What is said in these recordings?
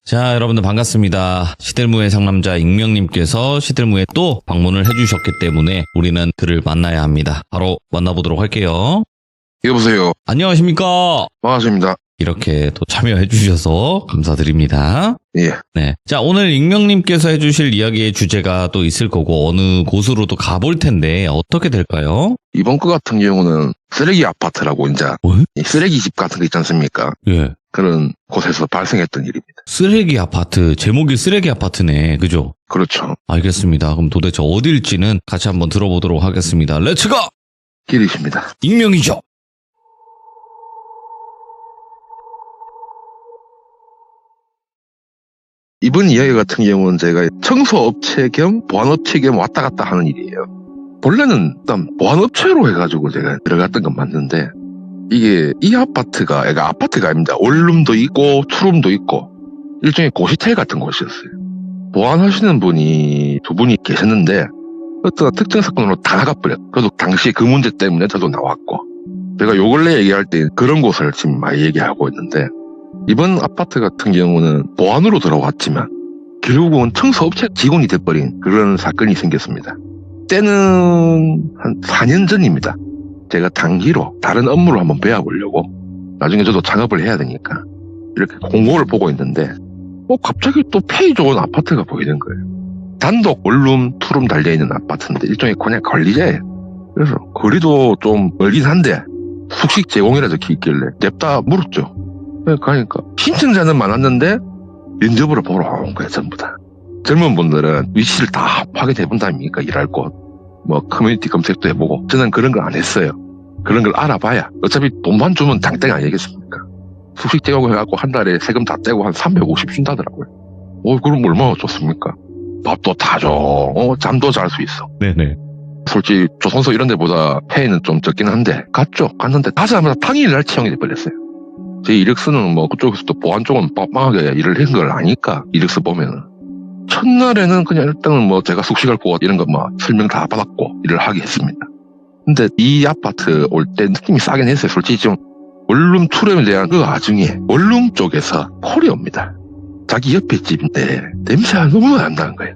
자, 여러분들 반갑습니다. 시들무의 상남자 익명님께서 시들무에 또 방문을 해주셨기 때문에 우리는 그를 만나야 합니다. 바로 만나보도록 할게요. 여보세요. 안녕하십니까? 반갑습니다. 이렇게 또 참여해주셔서 감사드립니다. 예. 네. 자, 오늘 익명님께서 해주실 이야기의 주제가 또 있을 거고 어느 곳으로 또 가볼 텐데 어떻게 될까요? 이번 거 같은 경우는 쓰레기 아파트라고 이제 이 쓰레기 집 같은 거 있지 않습니까? 예. 그런 곳에서 발생했던 일입니다. 쓰레기 아파트, 제목이 쓰레기 아파트네. 그죠? 그렇죠. 알겠습니다. 그럼 도대체 어딜지는 같이 한번 들어보도록 하겠습니다. 렛츠고! 길이십니다. 익명이죠. 이번 이야기 같은 경우는 제가 청소업체 겸 보안업체 겸 왔다 갔다 하는 일이에요. 본래는 일단 보안업체로 해가지고 제가 들어갔던 건 맞는데 이게 이 아파트가 애가 아파트가 아닙니다. 원룸도 있고 투룸도 있고 일종의 고시텔 같은 곳이었어요. 보안하시는 분이 두 분이 계셨는데 어떤 특정 사건으로 다 나가버렸어요. 그래도 당시 그 문제 때문에 저도 나왔고 제가 요 근래 얘기할 때 그런 곳을 지금 많이 얘기하고 있는데 이번 아파트 같은 경우는 보안으로 들어왔지만 결국은 청소업체 직원이 돼버린 그런 사건이 생겼습니다. 때는 한 4년 전입니다. 제가 단기로 다른 업무를 한번 배워보려고 나중에 저도 창업을 해야 되니까 이렇게 공고를 보고 있는데 갑자기 또 페이 좋은 아파트가 보이는 거예요. 단독 원룸 투룸 달려있는 아파트인데 일종의 그냥 관리자예요. 그래서 거리도 좀 멀긴 한데 숙식 제공이라 적혀있길래 냅다 물었죠. 가니까 신청자는 많았는데 면접으로 보러 온 거예요. 전부 다. 젊은 분들은 위치를 다 확인해본답니까? 일할 곳. 커뮤니티 검색도 해보고 저는 그런 걸 안 했어요. 그런 걸 알아봐야 어차피 돈만 주면 장땡 아니겠습니까? 숙식 제공해갖고 한 달에 세금 다 떼고 한 350 준다더라고요. 그럼 얼마나 좋습니까? 밥도 다 줘. 잠도 잘 수 있어. 네네. 솔직히 조선소 이런 데보다 페이는 좀 적긴 한데 갔는데 가자마자 당일날 채용이 돼버렸어요. 제 이력서는 그쪽에서도 보안 쪽은 빵빵하게 일을 한 걸 아니까 이력서 보면은 첫날에는 그냥 일단은 제가 숙식할 곳 이런 거 설명 다 받았고 일을 하게 했습니다. 근데 이 아파트 올 때 느낌이 싸긴 했어요. 솔직히 좀 원룸 투룸에 대한 그 와중에 원룸 쪽에서 콜이 옵니다. 자기 옆에 집인데 냄새가 너무 난다는 거예요.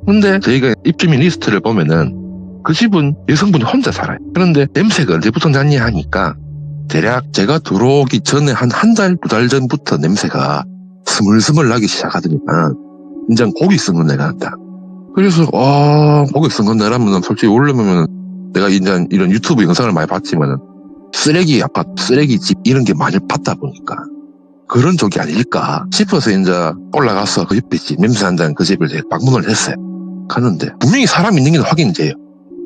근데 저희가 입주민 리스트를 보면은 그 집은 여성분이 혼자 살아요. 그런데 냄새가 언제부터 났냐 하니까 대략 제가 들어오기 전에 한 달, 2달 전부터 냄새가 스물스물 나기 시작하더니만 이제 고기 썩는 내가 난다. 그래서 고기 썩는 내라면 솔직히 원래면 내가 이제 이런 유튜브 영상을 많이 봤지만은 쓰레기 아파트, 쓰레기 집 이런 게 많이 봤다 보니까 그런 쪽이 아닐까 싶어서 이제 올라가서 그 옆에 집 냄새 난다는 그 집을 제가 방문을 했어요. 갔는데 분명히 사람 있는 게 확인이 돼요.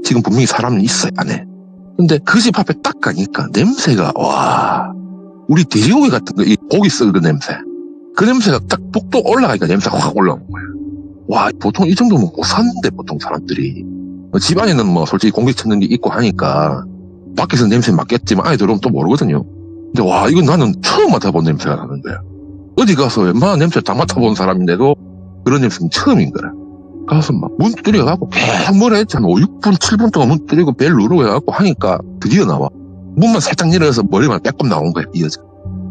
지금 분명히 사람은 있어요 안에. 근데 그 집 앞에 딱 가니까 냄새가 우리 돼지고기 같은 거, 이 고기 썩은 냄새. 그 냄새가 딱 복도 올라가니까 냄새가 확 올라온 거예요. 보통 이 정도면 못 사는데 보통 사람들이. 집 안에는 솔직히 공기 찾는 게 있고 하니까 밖에서 냄새 맡겠지만 안에 들어오면 또 모르거든요. 근데 이건 나는 처음 맡아본 냄새가 나는 거야. 어디 가서 웬만한 냄새 다 맡아본 사람인데도 그런 냄새는 처음인 거라. 가서 문 두드려갖고 계속 뭐라 했지 한 5, 6분, 7분 동안 문 두드리고 벨 누르고 해갖고 하니까 드디어 나와. 문만 살짝 열어서 머리만 빼꼼 나온 거야, 이 여자.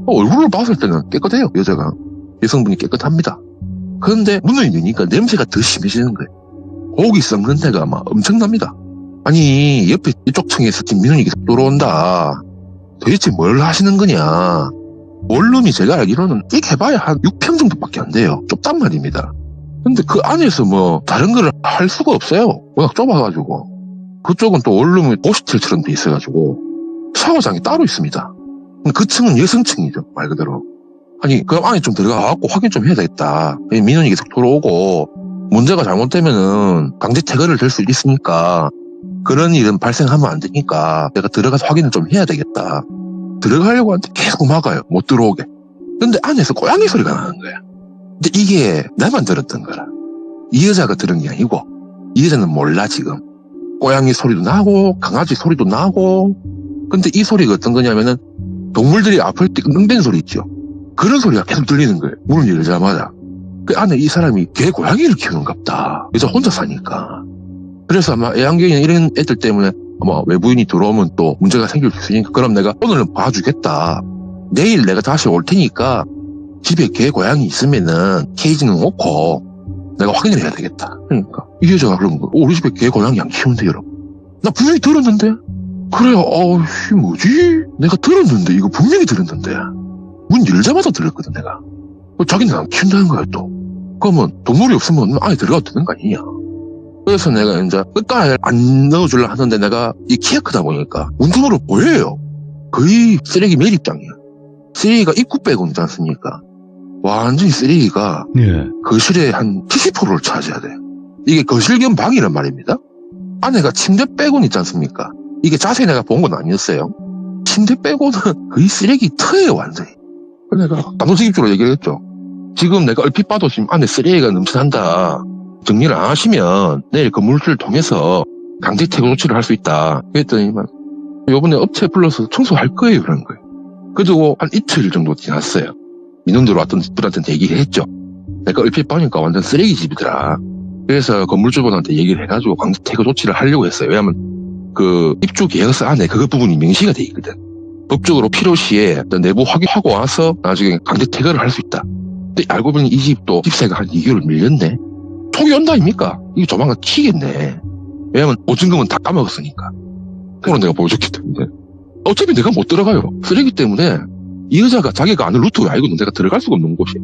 얼굴을 봤을 때는 깨끗해요, 여자가. 여성분이 깨끗합니다. 그런데 문을 여니까 냄새가 더 심해지는 거예요. 고기 썩는 데가 엄청납니다. 아니, 옆에 이쪽 층에서 지금 민원이 계속 들어온다. 도대체 뭘 하시는 거냐. 원룸이 제가 알기로는 꽤 해봐야 한 6평 정도밖에 안 돼요. 좁단 말입니다. 근데 그 안에서 다른 걸 할 수가 없어요. 워낙 좁아가지고. 그쪽은 또 원룸이 고시텔처럼 돼 있어가지고 샤워장이 따로 있습니다. 그 층은 여성층이죠, 말 그대로. 아니, 그 안에 좀 들어가갖고 확인 좀 해야 되겠다. 민원이 계속 들어오고 문제가 잘못되면은 강제 퇴거를 될 수 있으니까 그런 일은 발생하면 안 되니까 내가 들어가서 확인을 좀 해야 되겠다. 들어가려고 하는데 계속 막아요. 못 들어오게. 근데 안에서 고양이 소리가 나는 거야. 근데 이게 나만 들었던 거라. 이 여자가 들은 게 아니고 이 여자는 몰라 지금. 고양이 소리도 나고 강아지 소리도 나고. 근데 이 소리가 어떤 거냐면은 동물들이 아플 때 끙대는 소리 있죠. 그런 소리가 계속 들리는 거예요. 문을 열자마자. 그 안에 이 사람이 개 고양이를 키우는갑다. 여자 혼자 사니까. 그래서 아마 애완견이나 이런 애들 때문에 아마 외부인이 들어오면 또 문제가 생길 수 있으니까 그럼 내가 오늘은 봐주겠다. 내일 내가 다시 올 테니까 집에 개 고양이 있으면은 케이지는 놓고 내가 확인을 해야 되겠다. 그러니까 이 여자가 그런 거. 우리 집에 개 고양이 안 키우는데 여러분. 나 분명히 들었는데. 그래요. 뭐지? 내가 들었는데 이거 분명히 들었는데 문 열자마자 들었거든 내가. 자기는 안 키운다는 거야 또. 그러면 동물이 없으면 안에 들어가도 되는 거 아니냐. 그래서 내가 이제 끝까지 안 넣어주려 하는데 내가 이 키가 크다 보니까 문틈으로 보여요. 거의 쓰레기 매립장이야. 쓰레기가 입구 빼고 있지 않습니까? 완전히 쓰레기가 예. 거실에 한 70%를 차지해야 돼. 이게 거실 겸 방이란 말입니다. 안에가 침대 빼고는 있지 않습니까? 이게 자세히 내가 본 건 아니었어요. 침대 빼고는 거의 쓰레기 터예요 완전히. 그래서 내가 단도직입적으로 얘기를 했죠. 지금 내가 얼핏 봐도 지금 안에 쓰레기가 넘쳐난다. 정리를 안 하시면 내일 건물주를 통해서 강제 퇴거 조치를 할 수 있다. 그랬더니만 요번에 업체 불러서 청소할 거예요 그런 거예요. 그리고 한 이틀 정도 지났어요. 민원들 왔던 분한테 얘기를 했죠. 내가 얼핏 보니까 완전 쓰레기 집이더라. 그래서 건물주분한테 얘기를 해가지고 강제 퇴거 조치를 하려고 했어요. 왜냐하면 그 입주 계약서 안에 그 부분이 명시가 돼 있거든. 법적으로 필요시에 내부 확인하고 와서 나중에 강제 퇴거를 할 수 있다. 근데 알고 보니 이 집도 집세가 한 2개월 밀렸네. 촉이 온다 아닙니까? 이거 조만간 튀겠네. 왜냐면 보증금은 다 까먹었으니까. 그걸 내가 보여줬기 때문에. 어차피 내가 못 들어가요. 쓰레기 때문에 이 여자가 자기가 아는 루트를 알고 있는 내가 들어갈 수가 없는 곳이.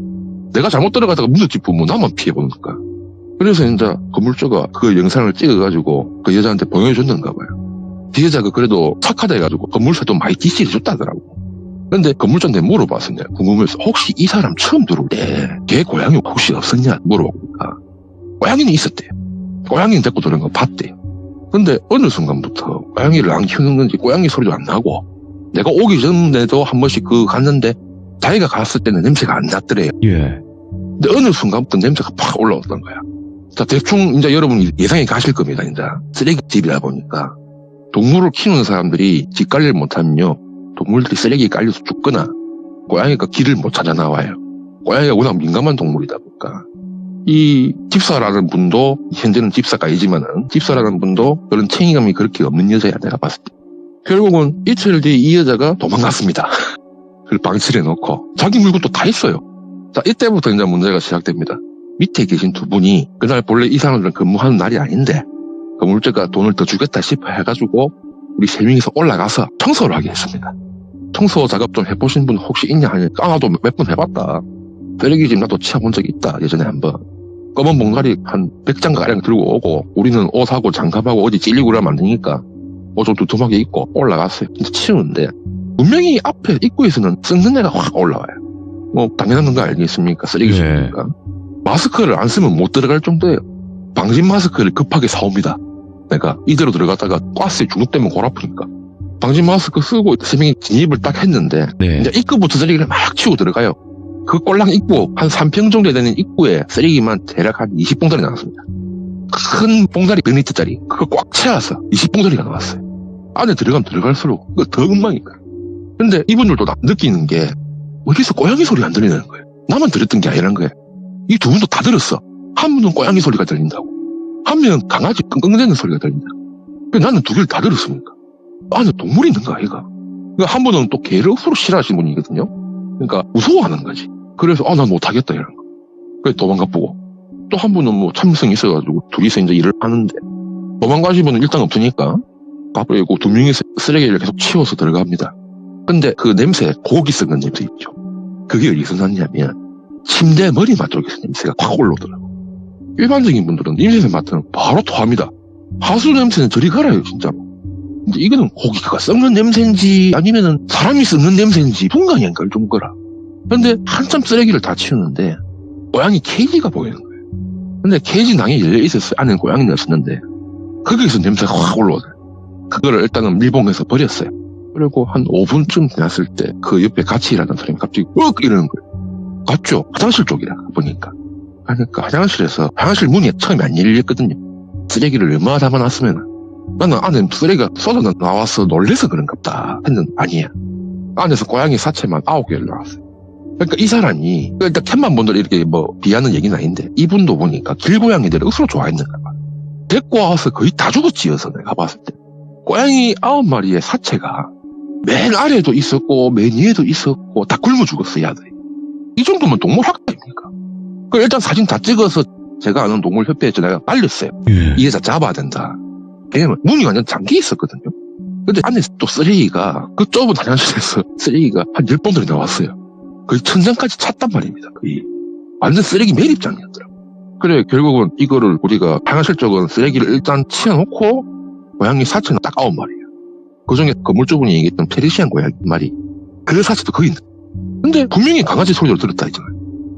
내가 잘못 들어가다가 문을 짚으면 나만 피해보는 거야. 그래서 이제 건물주가 그 영상을 찍어가지고 그 여자한테 보여줬는가 봐요. 이 여자가 그래도 착하다 해가지고 건물사도 많이 DC를 줬다더라고. 근데 건물주한테 물어봤어. 내가 궁금해서 혹시 이 사람 처음 들어올 때 걔 고양이 혹시 없었냐 물어보니까 고양이는 있었대요. 고양이는 데리고 들어온 거 봤대요. 근데 어느 순간부터 고양이를 안 키우는 건지 고양이 소리도 안 나고 내가 오기 전에도 한 번씩 갔는데 자기가 갔을 때는 냄새가 안 났더래요. 예. 근데 어느 순간부터 냄새가 팍 올라왔던 거야. 자, 대충 이제 여러분이 예상이 가실 겁니다. 이제 쓰레기집이다 보니까 동물을 키우는 사람들이 집 관리를 못하면요 동물들이 쓰레기에 깔려서 죽거나 고양이가 길을 못 찾아 나와요. 고양이가 워낙 민감한 동물이다 보니까 이 집사라는 분도 현재는 집사가 아니지만은 집사라는 분도 그런 책임감이 그렇게 없는 여자야 내가 봤을 때. 결국은 이틀 뒤에 이 여자가 도망갔습니다. 그걸 방치를 해놓고 자기 물건도 다 있어요. 자, 이때부터 이제 문제가 시작됩니다. 밑에 계신 두 분이 그날 본래 이 사람들은 근무하는 날이 아닌데 건물주가 돈을 더 주겠다 싶어 해가지고 우리 세 명이서 올라가서 청소를 하게 했습니다. 청소 작업 좀 해보신 분 혹시 있냐 하니까 나도 몇 번 해봤다. 쓰레기집 나도 치워본 적이 있다. 예전에 한번. 검은 봉다리 한 100장 가량 들고 오고 우리는 옷하고 장갑하고 어디 찔리고 그러면 안 되니까 옷 좀 두툼하게 입고 올라갔어요. 진짜 치우는데 분명히 앞에 입구에서는 썩는 애가 확 올라와요. 뭐 당연한 거 알겠습니까? 쓰레기집이니까. 마스크를 안 쓰면 못 들어갈 정도예요. 방진 마스크를 급하게 사옵니다. 내가 이대로 들어갔다가 가스에 중독되면 골 아프니까. 방진 마스크 쓰고 세 명이 진입을 딱 했는데 네. 이제 입구부터 쓰레기를 막 치우고 들어가요. 그 꼴랑 입구 한 3평 정도 되는 입구에 쓰레기만 대략 한 20봉다리 나왔습니다. 큰 봉다리 100리터짜리 그거 꽉 채워서 20봉다리가 나왔어요. 안에 들어가면 들어갈수록 그거 더 엉망이니까. 근데 이분들도 느끼는 게 어디서 고양이 소리 안 들리는 거예요. 나만 들었던 게 아니란 거예요. 이 두 분도 다 들었어. 한 분은 고양이 소리가 들린다고. 한 명은 강아지 끙끙대는 소리가 들린다고. 나는 두 개를 다 들었습니까? 안에 동물이 있는 거 아이가? 그러니까 한 분은 또 개를 억수로 싫어하시는 분이거든요. 그러니까 무서워하는 거지. 그래서 난 못하겠다 이런 거. 그래서 도망가 보고. 또 한 분은 뭐 참을성이 있어가지고 둘이서 이제 일을 하는데 도망가신 분은 일단 없으니까 가버리고 두 명이서 쓰레기를 계속 치워서 들어갑니다. 근데 그 냄새, 고기 썩는 냄새 있죠. 그게 어디서 났냐면 침대 머리맡 쪽에서 냄새가 확 올라오더라고. 일반적인 분들은 냄새 맡으면 바로 토합니다. 하수 냄새는 저리 가라요 진짜로. 근데 이거는 고기가 썩는 냄새인지 아니면은 사람이 썩는 냄새인지 분간이 안 갈 정도라. 근데 한참 쓰레기를 다 치우는데 고양이 케이지가 보이는 거예요. 근데 케이지 낭이 열려 있었어요. 안에는 고양이는 없었는데 거기에서 냄새가 확 올라오더라고요. 그거를 일단은 밀봉해서 버렸어요. 그리고 한 5분쯤 지났을 때 그 옆에 같이 일하는 사람이 갑자기 이러는 거예요. 갔죠. 화장실 쪽이라 보니까. 그러니까 화장실 문이 처음에 안 열렸거든요. 쓰레기를 얼마나 담아놨으면 나는 안에 쓰레기가 쏟아 나와서 놀래서 그런가 보다 했는데 아니야. 안에서 고양이 사체만 9개를 나왔어요. 그러니까 이 사람이 일단 캔만 분들 이렇게 뭐 비하는 얘기는 아닌데 이분도 보니까 길고양이들을 억수로 좋아했는가 봐. 데리고 와서 거의 다 죽었지어서 내가 봤을 때 고양이 9마리의 사체가 맨 아래도 있었고 맨 위에도 있었고 다 굶어 죽었어 야들이. 이 정도면 동물학대입니까? 그 일단 사진 다 찍어서 제가 아는 동물협회에 전화가 빨렸어요. 예. 이 여자 잡아야 된다. 왜냐면 문이 완전 잠겨 있었거든요. 근데 안에서 또 쓰레기가, 그 좁은 화장실에서 쓰레기가 한 10번들이 나왔어요. 거의 천장까지 찼단 말입니다. 거의. 완전 쓰레기 매립장이었더라고요. 그래, 결국은 이거를 우리가 화장실 쪽은 쓰레기를 일단 치워놓고 고양이 사체는 딱 9마리예요. 그 중에 건물주분이 얘기했던 페르시안 고양이 말이 그 사체도 거의 있는. 근데 분명히 강아지 소리를 들었다 했잖아요.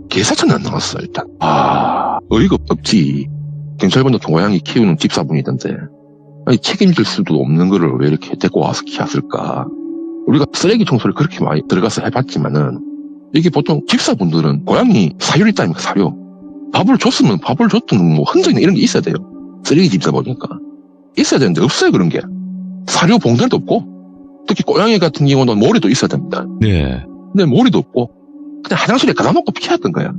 개 사체는 안 나왔어, 일단. 어이가 없지. 경찰분도 고양이 키우는 집사분이던데. 아니, 책임질 수도 없는 거를 왜 이렇게 데리고 와서 키웠을까? 우리가 쓰레기 청소를 그렇게 많이 들어가서 해봤지만은, 이게 보통 집사분들은 고양이 사료 있다 아닙니까, 사료. 밥을 줬으면 밥을 줬던 뭐 흔적이나 이런 게 있어야 돼요. 쓰레기 집사 보니까. 있어야 되는데 없어요, 그런 게. 사료 봉다리도 없고, 특히 고양이 같은 경우는 모리도 있어야 됩니다. 네. 근데 모리도 없고, 그냥 화장실에 갖다 놓고 피웠던 거야.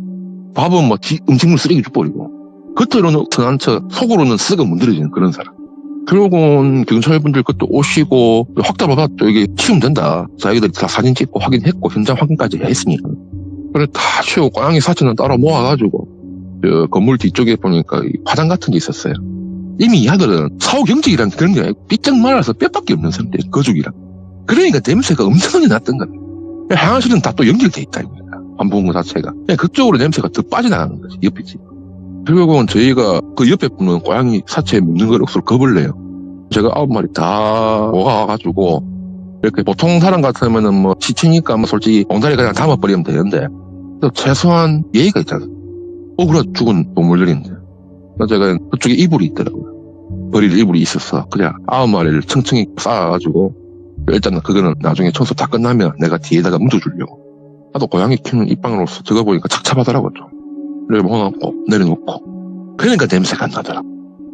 밥은 뭐 음식물 쓰레기 줘버리고, 겉으로는 선한 척, 속으로는 썩어 문드러지는 그런 사람. 결국은 경찰분들 그것도 오시고, 확답을 또 이게 치우면 된다. 자기들이 다 사진 찍고 확인했고, 현장 확인까지 했으니까. 그래, 다 치우고, 고양이 사진은 따로 모아가지고, 건물 뒤쪽에 보니까 화장 같은 게 있었어요. 이미 이 아들은 사후경직이란 그런 게 아니고, 삐쩍 말라서 뼈밖에 없는 상태, 거죽이랑. 그러니까 냄새가 엄청나게 났던 거야. 화장실은 다 또 연결돼 있다, 이거야. 환부문 자체가. 그냥 그쪽으로 냄새가 더 빠져나가는 거지, 옆에 집. 결국은 저희가 그 옆에 분은 고양이 사체에 묻는 걸 억수로 겁을 내요. 제가 9마리 다 모아가지고, 이렇게 보통 사람 같으면은 뭐 지치니까 뭐 솔직히 엉다리 그냥 담아버리면 되는데, 최소한 예의가 있잖아. 억울해 죽은 동물들인데. 제가 그쪽에 이불이 있더라고요. 버릴 이불이 있었어. 그냥 9마리를 층층이 쌓아가지고, 일단은 그거는 나중에 청소 다 끝나면 내가 뒤에다가 묻어주려고. 나도 고양이 키우는 입방으로서 저거 보니까 착잡하더라고, 좀. 그래, 모아놓고, 내려놓고. 그러니까 냄새가 안 나더라.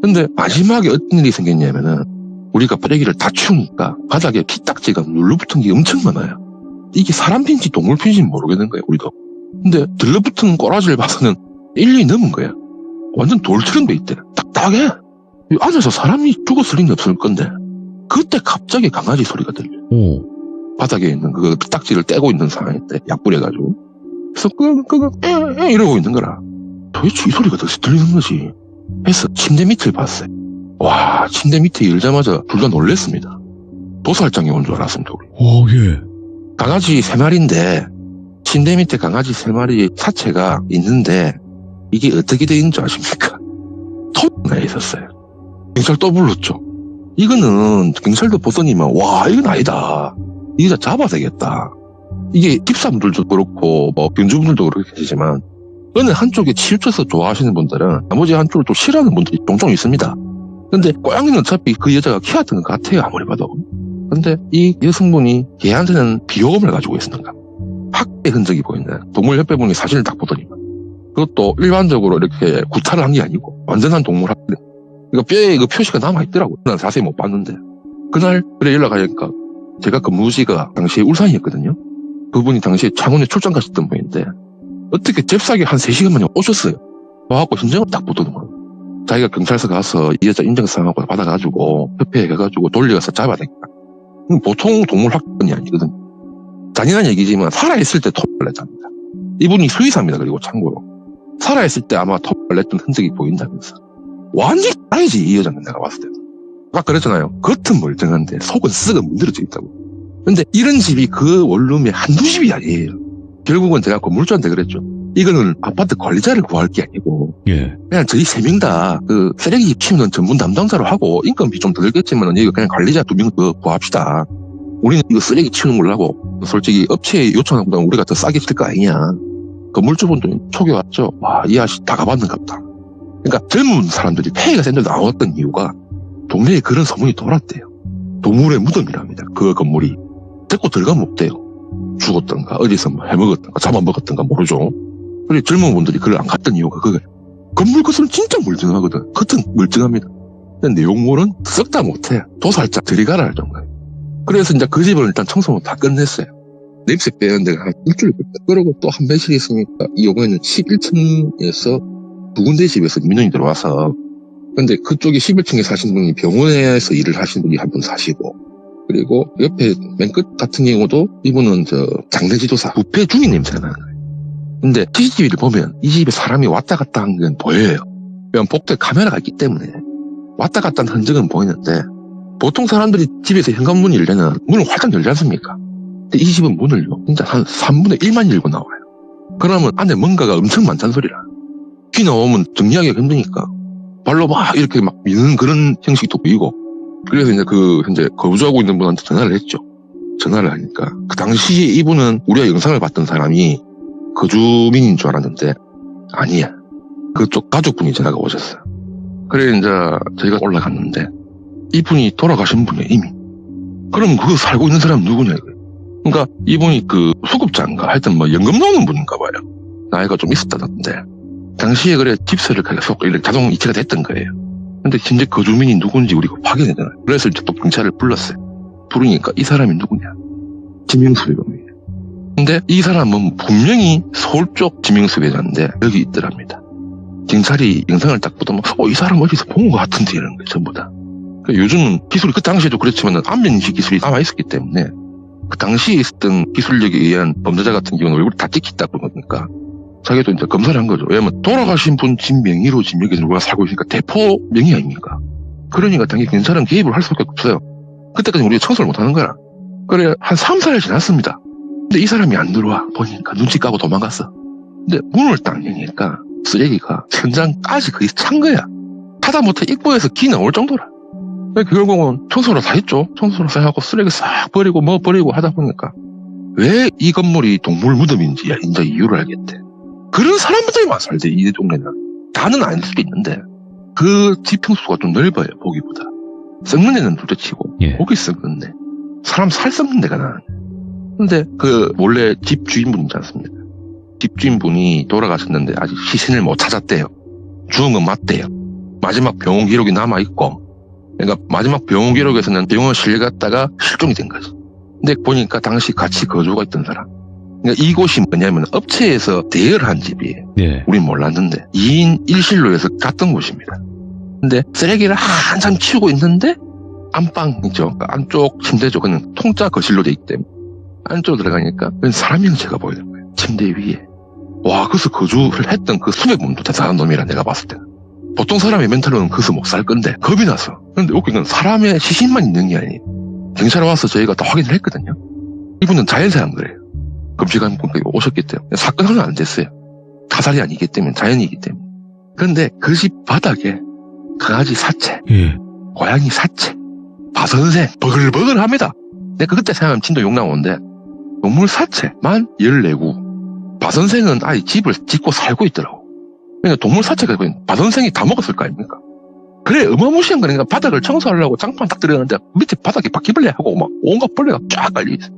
근데 마지막에 어떤 일이 생겼냐면은, 우리가 쓰레기를 다 치우니까 바닥에 피딱지가 눌러붙은 게 엄청 많아요. 이게 사람 핀지 동물 핀지는 모르겠는 거예요, 우리도. 근데 들러붙은 꼬라지를 봐서는 1년이 넘은 거야. 완전 돌처럼 돼 있대. 딱딱해. 이 안에서 사람이 죽었을 리는 없을 건데, 그때 갑자기 강아지 소리가 들려. 오. 바닥에 있는 그 피딱지를 떼고 있는 상황일 때 약 뿌려가지고. 그래서 이러고 있는 거라. 도대체 이 소리가 어디서 들리는 거지? 해서 침대 밑을 봤어요. 와, 침대 밑에 열자마자 둘 다 놀랬습니다. 도살장이 온 줄 알았습니다, 우리. 예. 강아지 3마리인데, 침대 밑에 강아지 3마리 사체가 있는데, 이게 어떻게 돼 있는 줄 아십니까? 톱에 있었어요. 경찰 또 불렀죠. 이거는 경찰도 보더니만, 와, 이건 아니다. 이거 잡아야 되겠다. 이게 집사분들도 그렇고 뭐 견주분들도 그렇게 계시지만 어느 한쪽에 치우쳐서 좋아하시는 분들은 나머지 한쪽을 또 싫어하는 분들이 종종 있습니다. 근데 고양이는 어차피 그 여자가 키웠던 것 같아요, 아무리 봐도. 근데 이 여성분이 걔한테는 비호감을 가지고 있었는가. 학대 흔적이 보이는 동물협회분이 사진을 딱 보더니만 그것도 일반적으로 이렇게 구타를 한 게 아니고 완전한 동물 학대. 그러니까 뼈에 그 표시가 남아있더라고요. 난 자세히 못 봤는데 그날 그래 연락하니까 제가 근무지가 당시에 울산이었거든요. 그분이 당시에 창원에 출장 가셨던 분인데 어떻게 잽싸게 한 3시간 만에 오셨어요. 와갖고 현장을 딱 보더니만 자기가 경찰서 가서 이 여자 인정사항하고 받아가지고 협회에 가가지고 돌려서 잡아야 되겠다. 보통 동물 학대는 아니거든요. 잔인한 얘기지만 살아있을 때 톱을 냈답니다. 이분이 수의사입니다. 그리고 참고로 살아있을 때 아마 톱을 냈던 흔적이 보인다면서. 완전히 알지, 이 여자는 내가 봤을 때도. 아까 그랬잖아요. 겉은 멀쩡한데 속은 썩어 문드러져 있다고. 근데 이런 집이 그 원룸에 한두 집이 아니에요. 결국은 제가 건물주한테 그랬죠. 이거는 아파트 관리자를 구할 게 아니고 예. 그냥 저희 3명 다 그 쓰레기 치우는 전문 담당자로 하고 인건비 좀 더 들겠지만 이거 그냥 관리자 2명 더 구합시다. 우리는 이거 쓰레기 치우는 걸로 하고 솔직히 업체에 요청하는 것보다 우리가 더 싸게 칠 거 아니냐. 건물주분도 촉이 왔죠. 와, 이 아저씨 다 가봤는가 보다. 그러니까 젊은 사람들이 폐해가 센 데 나왔던 이유가 동네에 그런 소문이 돌았대요. 동물의 무덤이랍니다. 그 건물이. 데리고 들어가면 없대요. 죽었던가 어디서 뭐 해먹었던가 잡아먹었던가 모르죠. 그리고 젊은 분들이 그걸 안 갔던 이유가 그거예요. 건물 겉은 진짜 멀쩡하거든. 겉은 멀쩡합니다. 근데 내용물은 썩 다 못해. 도살짝 들이가라 할 정도예요. 그래서 이제 그 집을 일단 청소는 다 끝냈어요. 냄새 빼는 데가 한 일주일 걸렸다. 그리고 또 한 배실이 있으니까 이 요번에는 11층에서 두 군데 집에서 민원이 들어와서 근데 그쪽에 11층에 사신 분이 병원에서 일을 하신 분이 한 분 사시고 그리고 옆에 맨 끝 같은 경우도 이분은 장례지도사 부패 중인 냄새가 나는 거예요. 근데 CCTV를 보면 이 집에 사람이 왔다 갔다 한 건 보여요. 왜냐면 복도에 카메라가 있기 때문에 왔다 갔다 한 흔적은 보이는데 보통 사람들이 집에서 현관문이 열려면 문을 활짝 열지 않습니까? 근데 이 집은 문을요 진짜 한 3분의 1만 열고 나와요. 그러면 안에 뭔가가 엄청 많다는 소리라. 귀 나오면 정리하기가 힘드니까 발로 막 이렇게 막 미는 그런 형식도 보이고. 그래서 이제 현재 거주하고 있는 분한테 전화를 했죠. 전화를 하니까 그 당시에 이분은 우리가 영상을 봤던 사람이 거주민인 줄 알았는데 아니야. 그쪽 가족분이 전화가 오셨어요. 그래 이제 저희가 올라갔는데 이분이 돌아가신 분이에요 이미. 그럼 그거 살고 있는 사람 누구냐 이거예요. 그러니까 이분이 그 수급자인가 하여튼 뭐 연금 나오는 분인가 봐요. 나이가 좀 있었다던데 당시에 그래 집세를 계속 이렇게 자동 이체가 됐던 거예요. 근데 현재 거주민이 누군지 우리가 확인해야 되나. 그래서 이제 또 경찰을 불렀어요. 부르니까 이 사람이 누구냐. 지명수 회장이에요. 근데 이 사람은 분명히 서울 쪽 지명수 회장인데 여기 있더랍니다. 경찰이 영상을 딱 보더니 이 사람 어디서 본 것 같은데 이러는 거예요 전부 다. 그러니까 요즘은 기술이 그 당시에도 그렇지만 안면인식 기술이 남아있었기 때문에 그 당시에 있었던 기술력에 의한 범죄자 같은 경우는 얼굴이 다 찍혔다 보니까 자기도 이제 검사를 한 거죠. 왜냐면 돌아가신 분 집 명의로 지금 여기 누가 살고 있으니까 대포 명의 아닙니까? 그러니까 당연히 경찰은 개입을 할 수밖에 없어요. 그때까지 우리가 청소를 못 하는 거야. 그래 한 3-4일 지났습니다. 근데 이 사람이 안 들어와 보니까 눈치 까고 도망갔어. 근데 문을 딱 여니까 쓰레기가 천장까지 거의 찬 거야. 하다못해 입구에서 기 나올 정도라. 결국은 청소를 다 했죠. 청소를 다 하고 쓰레기 싹 버리고 뭐 버리고 하다 보니까 왜 이 건물이 동물 무덤인지 이제 이유를 알겠대. 그런 사람들만 살대 이 동네는. 다는 아닐 수도 있는데 그 지평수가 좀 넓어요 보기보다. 썩는 데는 둘째치고 보기 썩는데 사람 살 썩는 데가 나네. 근데 그 원래 집 주인분이지 않습니까? 집 주인분이 돌아가셨는데 아직 시신을 못 찾았대요. 죽은 건 맞대요. 마지막 병원 기록이 남아있고 그러니까 마지막 병원 기록에서는 병원 실려갔다가 실종이 된 거지. 근데 보니까 당시 같이 거주가 있던 사람. 그러니까 이곳이 뭐냐면 업체에서 대여한 집이에요. 우린 몰랐는데 2인 1실로에서 갔던 곳입니다. 근데 쓰레기를 한참 치우고 있는데 안방이죠. 그러니까 안쪽 침대죠. 그냥 통짜 거실로 돼 있기 때문에 안쪽으로 들어가니까 사람 형체가 보이는 거예요. 침대 위에. 와, 거기서 거주를 했던 그 수배범도 대단한 놈이라 내가 봤을 때. 보통 사람의 멘탈로는 거기서 못 살 건데 겁이 나서. 근데 웃긴 건 사람의 시신만 있는 게 아니에요. 경찰에 와서 저희가 다 확인을 했거든요. 이분은 자연사람 그래요. 금시간 분까지 오셨기 때문에 사건은 안 됐어요. 타살이 아니기 때문에 자연이기 때문에. 그런데 그 집 바닥에 강아지 사체, 고양이 사체, 바선생 버글버글합니다. 내가 그때 생각하면 진도 욕 나오는데 동물 사체만 14구. 바선생은 아예 집을 짓고 살고 있더라고. 그러니까 동물 사체가 바선생이 다 먹었을 거 아닙니까? 그래 어마무시한 거니까 바닥을 청소하려고 장판 딱 들여놨는데 밑에 바닥에 바퀴벌레 하고 막 온갖 벌레가 쫙 깔려있어.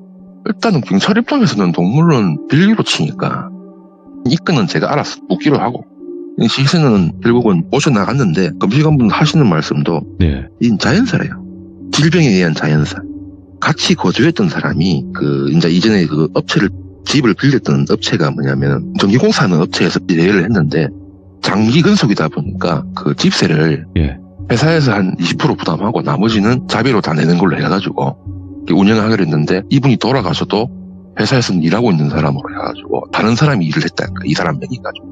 일단은 경찰 입장에서는 동물은 빌기로 치니까 이 건은 제가 알아서 묻기로 하고 시신은 결국은 오셔나갔는데 검시관분 하시는 말씀도 이 자연사래요. 질병에 의한 자연사. 같이 거주했던 사람이 이제 이전에 그 업체를 집을 빌렸던 업체가 뭐냐면 전기공사하는 업체에서 대여를 했는데 장기 근속이다 보니까 그 집세를 회사에서 한 20% 부담하고 나머지는 자비로 다 내는 걸로 해가지고 운영을 하기로 했는데 이분이 돌아가서도 회사에서는 일하고 있는 사람으로 해가지고 다른 사람이 일을 했다니까 이 사람 명의가지고.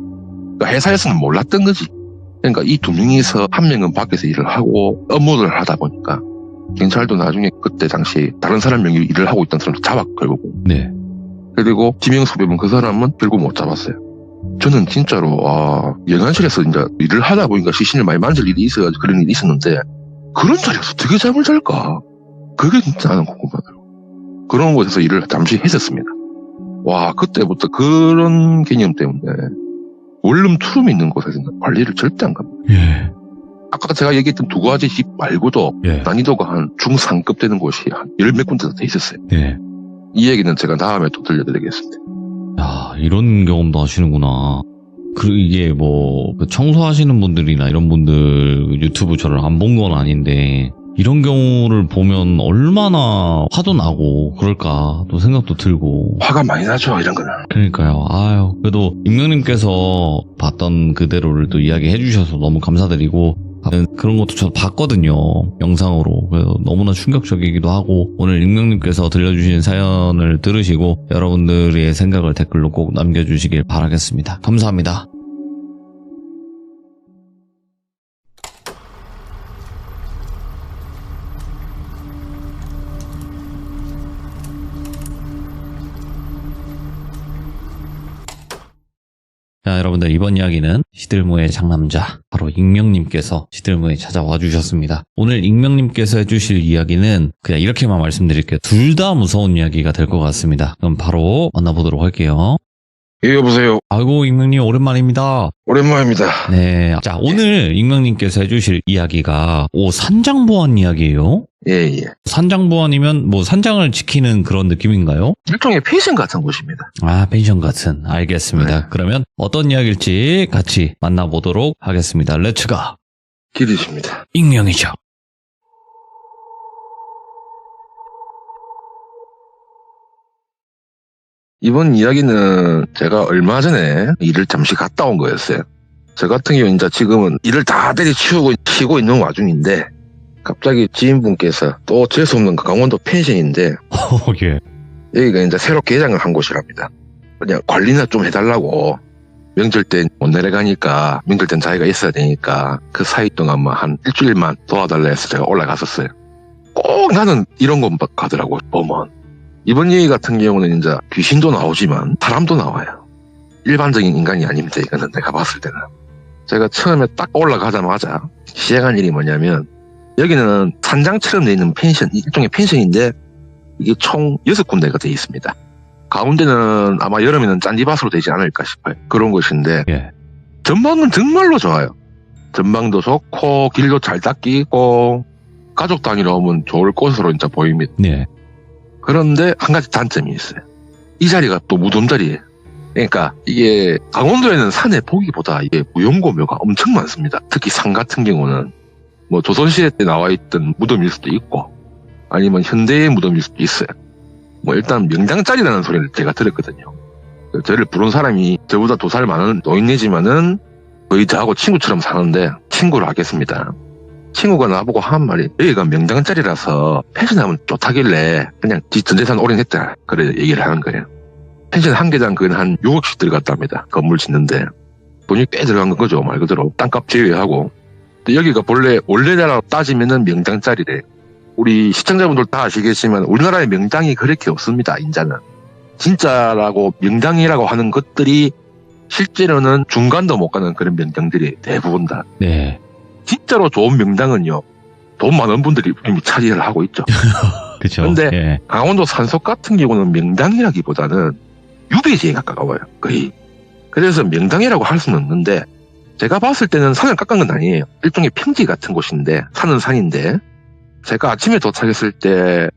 그러니까 회사에서는 몰랐던 거지. 그러니까 이 두 명이서 한 명은 밖에서 일을 하고 업무를 하다 보니까 경찰도 나중에 그때 당시 다른 사람 명의로 일을 하고 있던 사람도 잡았 결국. 그리고 지명수배분 그 사람은 결국 못 잡았어요. 저는 진짜로 영안실에서 이제 일을 하다 보니까 시신을 많이 만질 일이 있어가지고 그런 일이 있었는데 그런 자리에서 어떻게 잠을 잘까? 그게 진짜 나는 궁금하더라고. 그런 곳에서 일을 잠시 했었습니다. 와, 그때부터 그런 개념 때문에 원룸 투룸 있는 곳에서는 관리를 절대 안 갑니다. 아까 제가 얘기했던 두 가지 집 말고도 난이도가 한 중상급 되는 곳이 한 10몇 군데 돼 있었어요. 이 얘기는 제가 다음에 또 들려드리겠습니다. 야, 이런 경험도 하시는구나. 이게 청소하시는 분들이나 이런 분들 유튜브 저를 안 본 건 아닌데 이런 경우를 보면 얼마나 화도 나고 그럴까 또 생각도 들고. 화가 많이 나죠 이런 거는. 그러니까요. 아유, 그래도 익명님께서 봤던 그대로를 또 이야기해 주셔서 너무 감사드리고 하는 그런 것도 저도 봤거든요. 영상으로. 그래서 너무나 충격적이기도 하고 오늘 익명님께서 들려주신 사연을 들으시고 여러분들의 생각을 댓글로 꼭 남겨주시길 바라겠습니다. 감사합니다. 자, 여러분들 이번 이야기는 시들모의 상남자 바로 익명님께서 시들모에 찾아와 주셨습니다. 오늘 익명님께서 해주실 이야기는 그냥 이렇게만 말씀드릴게요. 둘 다 무서운 이야기가 될 것 같습니다. 그럼 바로 만나보도록 할게요. 예, 여보세요. 아이고 익명님 오랜만입니다. 오랜만입니다. 네, 자 오늘 익명님께서 해주실 이야기가 산장보안 이야기예요. 예, 예. 산장보안이면 뭐 산장을 지키는 그런 느낌인가요? 일종의 펜션 같은 곳입니다. 아, 펜션 같은. 알겠습니다. 네. 그러면 어떤 이야기일지 같이 만나보도록 하겠습니다. 렛츠가. 기대십니다. 익명이죠. 이번 이야기는 제가 얼마 전에 일을 잠시 갔다 온 거였어요. 저 같은 경우는 이제 지금은 일을 다 때려치우고 쉬고 있는 와중인데 갑자기 지인분께서 또 재수없는 강원도 펜션인데 예. 여기가 이제 새로 개장을 한 곳이랍니다. 그냥 관리나 좀 해달라고 명절 때 못 내려가니까 명절 땐 자기가 있어야 되니까 그 사이 동안 뭐 한 일주일만 도와달라 해서 제가 올라갔었어요. 꼭 나는 이런 것 가더라고 보면. 이번 얘기 같은 경우는 이제 귀신도 나오지만 사람도 나와요. 일반적인 인간이 아닙니다. 이거는 내가 봤을 때는. 제가 처음에 딱 올라가자마자 시작한 일이 뭐냐면 여기는 산장처럼 돼 있는 펜션, 일종의 펜션인데 이게 총 6군데가 돼 있습니다. 가운데는 아마 여름에는 짠디밭으로 되지 않을까 싶어요. 그런 곳인데 예. 전망은 정말로 좋아요. 전망도 좋고 길도 잘 닦이고 가족 단위로 오면 좋을 곳으로 진짜 보입니다. 네. 그런데 한 가지 단점이 있어요. 이 자리가 또 무덤자리예요. 그러니까 이게 강원도에는 산에 보기보다 이게 무용고묘가 엄청 많습니다. 특히 산 같은 경우는 뭐 조선시대 때 나와 있던 무덤일 수도 있고 아니면 현대의 무덤일 수도 있어요. 뭐 일단 명당짜리라는 소리를 제가 들었거든요. 저를 부른 사람이 저보다 2살 많은 노인네지만은 거의 저하고 친구처럼 사는데 친구를 하겠습니다. 친구가 나보고 한 말이 여기가 명당짜리라서 펜션하면 좋다길래 그냥 지 전재산 올인했다 그래 얘기를 하는 거예요. 펜션 한 개당 그건 한 6억씩 들어갔답니다. 건물 짓는데 돈이 꽤 들어간 거죠. 말 그대로 땅값 제외하고. 근데 여기가 원래대로 따지면은 명당짜리래. 우리 시청자분들 다 아시겠지만 우리나라에 명당이 그렇게 없습니다. 인자는 진짜라고 명당이라고 하는 것들이 실제로는 중간도 못 가는 그런 명당들이 대부분 다. 네. 진짜로 좋은 명당은요. 돈 많은 분들이 이미 차지를 하고 있죠. 그쵸. 근데 예. 강원도 산속 같은 경우는 명당이라기보다는 유배지에 가까워요. 거의. 그래서 명당이라고 할 수는 없는데 제가 봤을 때는 산을 깎은 건 아니에요. 일종의 평지 같은 곳인데 산은 산인데 제가 아침에 도착했을 때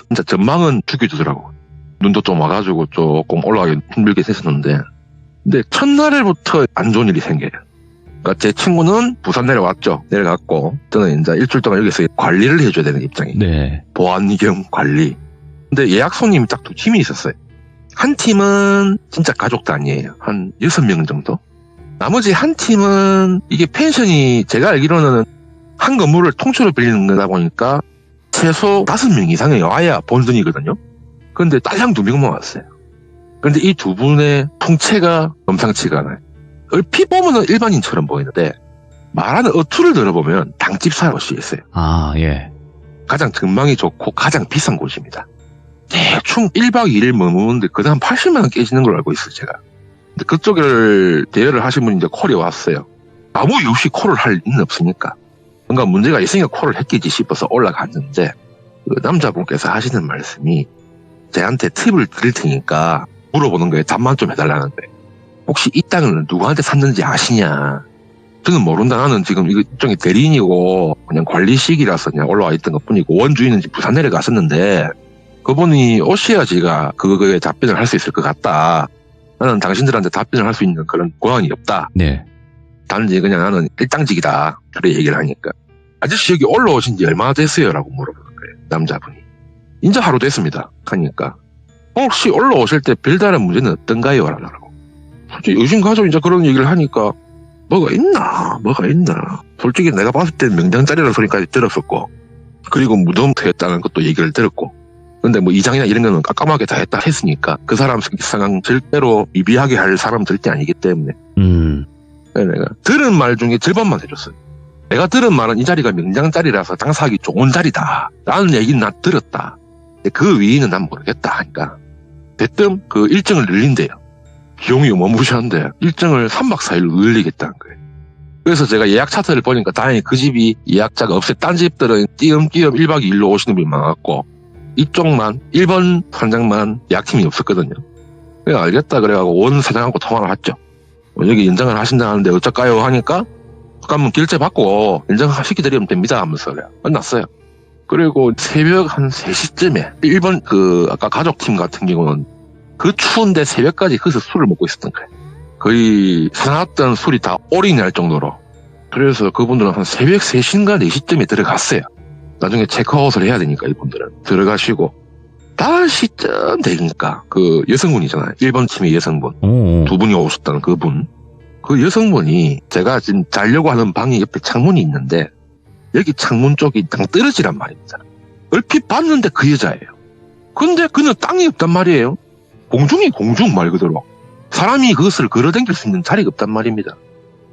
진짜 전망은 죽여주더라고. 눈도 좀 와가지고 조금 올라가기 힘들게 됐었는데 근데 첫날부터 안 좋은 일이 생겨요. 그러니까 제 친구는 부산 내려왔죠. 내려갔고 저는 이제 일주일 동안 여기서 관리를 해줘야 되는 입장이에요. 네. 보안 겸 관리. 근데 예약 손님이 딱 2팀이 있었어요. 한 팀은 진짜 가족 단위예요. 한 6명 정도. 나머지 한 팀은 이게 펜션이 제가 알기로는 한 건물을 통째로 빌리는 거다 보니까 최소 5명 이상이 와야 본선이거든요. 그런데 딸랑 2명만 왔어요. 그런데 이 두 분의 통체가 범상치가 않아요. 얼핏 보면 일반인처럼 보이는데 말하는 어투를 들어보면 당집 살아오시 있어요. 아, 예. 가장 전망이 좋고 가장 비싼 곳입니다. 대충 1박 2일 머무는데 그 다음 80만 원 깨지는 걸로 알고 있어요, 제가. 근데 그쪽을 대여를 하신 분이 이제 콜이 왔어요. 아무 이유 없이 콜을 할 리는 없으니까. 뭔가 문제가 있으니까 콜을 했겠지 싶어서 올라갔는데 그 남자분께서 하시는 말씀이 저한테 팁을 드릴 테니까 물어보는 거에 답만 좀 해달라는 거예요. 혹시 이 땅을 누구한테 샀는지 아시냐? 저는 모른다. 나는 지금 이거 일종의 대리인이고 그냥 관리식이라서 그냥 올라와 있던 것뿐이고 원주인은 부산 내려갔었는데 그분이 오셔야 제가 그거에 답변을 할 수 있을 것 같다. 나는 당신들한테 답변을 할 수 있는 그런 권한이 없다. 네. 단지 그냥 나는 일당직이다. 그래 얘기를 하니까 아저씨 여기 올라오신 지 얼마나 됐어요? 라고 물어보는 거예요. 남자분이. 인제 하루 됐습니다. 하니까 혹시 올라오실 때 별다른 문제는 어떤가요? 라고. 솔직히 의심 가족 이제 그런 얘기를 하니까 뭐가 있나. 솔직히 내가 봤을 땐 명장짜리라는 소리까지 들었었고, 그리고 무덤부터 했다는 것도 얘기를 들었고, 근데 뭐 이장이나 이런 거는 깜깜하게 다 했다 했으니까 그 사람 상황 절대로 미비하게 할 사람 절대 아니기 때문에. 내가 들은 말 중에 절반만 해줬어요. 내가 들은 말은 이 자리가 명장자리라서 장사하기 좋은 자리다 라는 얘기는 나 들었다. 근데 그 위에는 난 모르겠다 하니까 대뜸 그 일정을 늘린대요. 비용이 어마무시한데 일정을 3박 4일로 늘리겠다는 거예요. 그래서 제가 예약 차트를 보니까 다행히 그 집이 예약자가 없어요. 딴 집들은 띄엄띄엄 1박 2일로 오시는 분이 많았고 이쪽만 1번 현장만 예약팀이 없었거든요. 그래 알겠다 그래가지고 원 사장하고 통화를 했죠. 여기 연장을 하신다는데 어쩔까요 하니까 그러면 결제 받고 연장시켜드리면 됩니다 하면서 그래 끝났어요. 그리고 새벽 한 3시쯤에 1번 그 아까 가족팀 같은 경우는 그 추운데 새벽까지 거기서 술을 먹고 있었던 거예요. 거의 사놨던 술이 다 올인이 할 정도로. 그래서 그분들은 한 새벽 3시인가 4시쯤에 들어갔어요. 나중에 체크아웃을 해야 되니까 이분들은 들어가시고 다시 쯤 되니까 그 여성분이잖아요. 1번 팀의 여성분. 두 분이 오셨다는 그분. 그 여성분이 제가 지금 자려고 하는 방이 옆에 창문이 있는데 여기 창문 쪽이 땅 떨어지란 말입니다. 얼핏 봤는데 그 여자예요. 근데 그는 땅이 없단 말이에요. 공중이 공중 말 그대로. 사람이 그것을 걸어다닐 수 있는 자리가 없단 말입니다.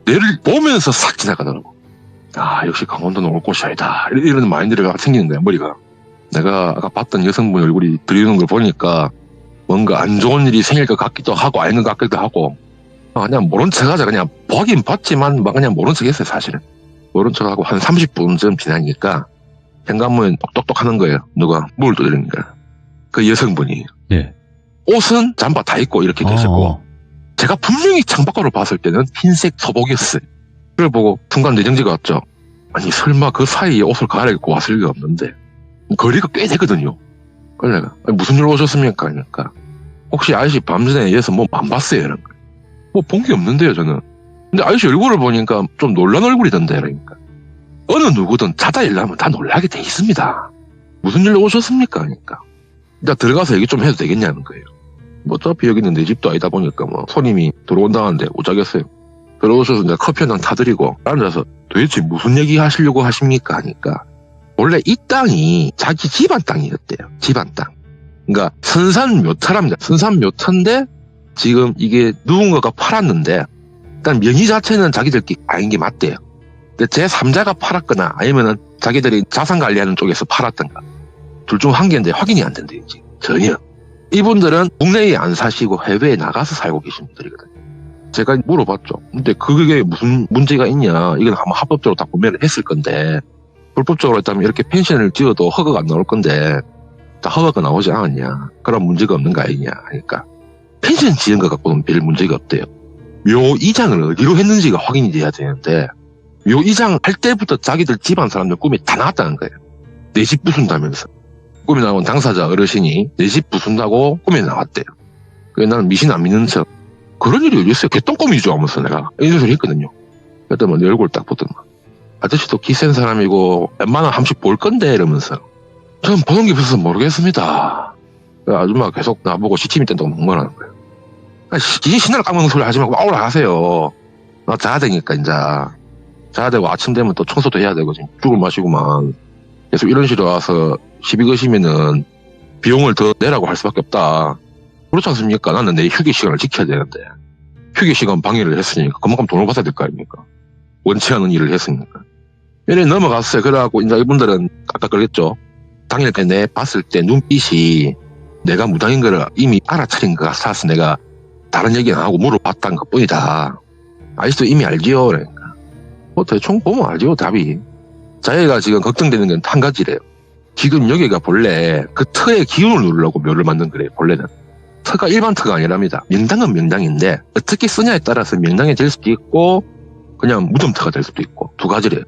내를 보면서 싹 지나가더라고. 아 역시 강원도는 올 곳이 아니다. 이런 마인드가 생기는 거야 머리가. 내가 아까 봤던 여성분 얼굴이 들이는 걸 보니까 뭔가 안 좋은 일이 생길 것 같기도 하고 아닌 것 같기도 하고 그냥 모른 척하자. 그냥 보긴 봤지만 그냥 모른 척 했어요 사실은. 모른 척하고 한 30분쯤 지나니까 현관문에 똑똑똑 하는 거예요. 누가 물을 두드리는 거야. 그 여성분이. 네. 옷은 잠바 다 입고 이렇게 계셨고 제가 분명히 창밖으로 봤을 때는 흰색 소복이었어요. 그걸 보고 순간 내정지가 왔죠. 아니 설마 그 사이에 옷을 갈아입고 왔을 리가 없는데 거리가 꽤 되거든요. 그래서 내가 무슨 일로 오셨습니까? 그러니까 혹시 아저씨 밤전에 얘에서 뭐 안 봤어요? 이런 거. 뭐 본 게 없는데요 저는. 근데 아저씨 얼굴을 보니까 좀 놀란 얼굴이던데. 그러니까 어느 누구든 자다 일어나면 다 놀라게 돼 있습니다. 무슨 일로 오셨습니까? 그러니까 일단 들어가서 얘기 좀 해도 되겠냐는 거예요. 뭐 어차피 여기는 내 집도 아니다 보니까 뭐 손님이 들어온다는데 오자겠어요. 들어오셔서 내가 커피 한 잔 타드리고 앉아서 도대체 무슨 얘기 하시려고 하십니까? 하니까 원래 이 땅이 자기 집안 땅이었대요. 집안 땅. 그러니까 선산 묘터랍니다. 선산 묘터인데 지금 이게 누군가가 팔았는데 일단 명의 자체는 자기들끼리 아닌 게 맞대요. 근데 제3자가 팔았거나 아니면은 자기들이 자산 관리하는 쪽에서 팔았던가 둘 중 한 개인데 확인이 안 된대요. 전혀. 이분들은 국내에 안 사시고 해외에 나가서 살고 계신 분들이거든요. 제가 물어봤죠. 근데 그게 무슨 문제가 있냐. 이건 아마 합법적으로 다 구매를 했을 건데 불법적으로 했다면 이렇게 펜션을 지어도 허가가 안 나올 건데 다 허가가 나오지 않았냐. 그런 문제가 없는 거 아니냐 하니까 펜션 지은 거 갖고는 별 문제가 없대요. 묘 이장을 어디로 했는지가 확인이 돼야 되는데 묘 이장 할 때부터 자기들 집안 사람들 꿈에 다 나왔다는 거예요. 내 집 부순다면서. 꿈에 나온 당사자 어르신이 내 집 부순다고 꿈에 나왔대요. 그래서 나는 미신 안 믿는 척 그런 일이 어디 있어요? 개똥꿈이죠 하면서 내가 이런 소리 했거든요. 그랬더니 내 얼굴 딱 보더만 아저씨도 기센 사람이고 웬만하면 한씩 볼 건데 이러면서 전 보는 게 없어서 모르겠습니다. 아줌마가 계속 나보고 시침이 뗀다고 막말하는 거예요. 신나를 까먹는 소리 하지 말고 아우라 하세요. 나 자야 되니까 이제 자야 되고 아침 되면 또 청소도 해야 되고 지금 죽을 마시고만 계속 이런 식으로 와서 시비 거시면은 비용을 더 내라고 할 수밖에 없다. 그렇지 않습니까? 나는 내 휴게 시간을 지켜야 되는데 휴게 시간 방해를 했으니까 그만큼 돈을 받아야 될 거 아닙니까? 원치 않은 일을 했으니까. 이래 넘어갔어요. 그래갖고 이제 이분들은 아까 그랬죠. 당일까지 내 봤을 때 눈빛이 내가 무당인 걸 이미 알아차린 것 같아서 내가 다른 얘기는 안 하고 물어봤다는 것 뿐이다. 아직도 이미 알지요. 그러니까. 뭐 대충 보면 알지요 답이. 자기가 지금 걱정되는 건 한 가지래요. 지금 여기가 본래 그 터의 기운을 누르려고 묘를 만든 거래요. 본래는. 터가 일반 터가 아니랍니다. 명당은 명당인데 어떻게 쓰냐에 따라서 명당이 될 수도 있고 그냥 무덤터가 될 수도 있고 두 가지래요.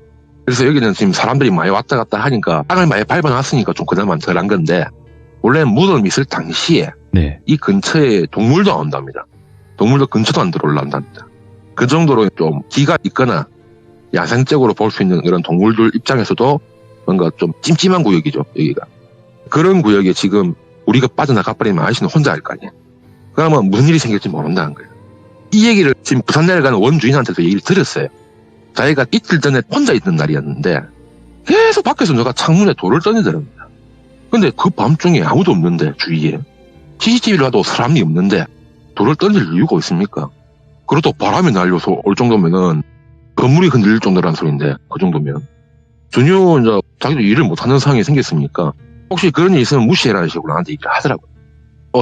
그래서 여기는 지금 사람들이 많이 왔다 갔다 하니까 땅을 많이 밟아놨으니까 좀 그나마 덜한 건데 원래 무덤이 있을 당시에 네. 이 근처에 동물도 안 온답니다. 동물도 근처도 안 들어올란답니다. 그 정도로 좀 기가 있거나 야생적으로 볼 수 있는 그런 동물들 입장에서도 뭔가 좀 찜찜한 구역이죠. 여기가. 그런 구역에 지금 우리가 빠져나가 버리면 아저씨는 혼자 할 거 아니야. 그러면 무슨 일이 생길지 모른다는 거예요. 이 얘기를 지금 부산 내려가는 원주인한테도 얘기를 드렸어요. 자기가 이틀 전에 혼자 있는 날이었는데 계속 밖에서 누가 창문에 돌을 던지더랍니다. 근데 그 밤중에 아무도 없는데 주위에 CCTV를 봐도 사람이 없는데 돌을 던질 이유가 있습니까? 그것도 바람이 날려서 올 정도면은 건물이 흔들릴 정도라는 소리인데 그 정도면 전혀 이제 자기도 일을 못하는 상황이 생겼으니까 혹시 그런 일 있으면 무시해라는 식으로 나한테 얘기를 하더라고요.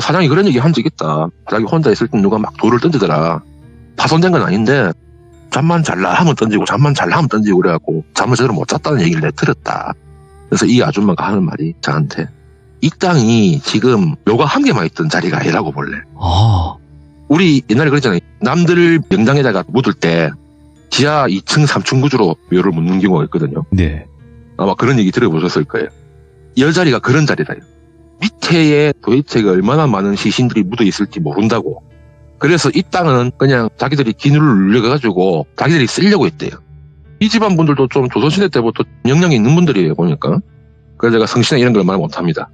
사장이 그런 얘기 한 적 있다. 자기 혼자 있을 때 누가 막 돌을 던지더라. 파손된 건 아닌데 잠만 잘라 하면 던지고 잠만 잘라 하면 던지고 그래갖고 잠을 제대로 못 잤다는 얘기를 내가 들었다. 그래서 이 아줌마가 하는 말이 저한테 이 땅이 지금 묘가 한 개만 있던 자리가 아니라고 볼래. 아, 우리 옛날에 그랬잖아요. 남들 명당에다가 묻을 때 지하 2층, 3층 구조로 묘를 묻는 경우가 있거든요. 네. 아마 그런 얘기 들어보셨을 거예요. 이 자리가 그런 자리다. 밑에에 도대체 얼마나 많은 시신들이 묻어 있을지 모른다고. 그래서 이 땅은 그냥 자기들이 기누를 눌려가지고 자기들이 쓰려고 했대요. 이 집안 분들도 좀 조선시대 때부터 영향이 있는 분들이에요, 보니까. 그래서 제가 성씨나 이런 걸 말 못합니다.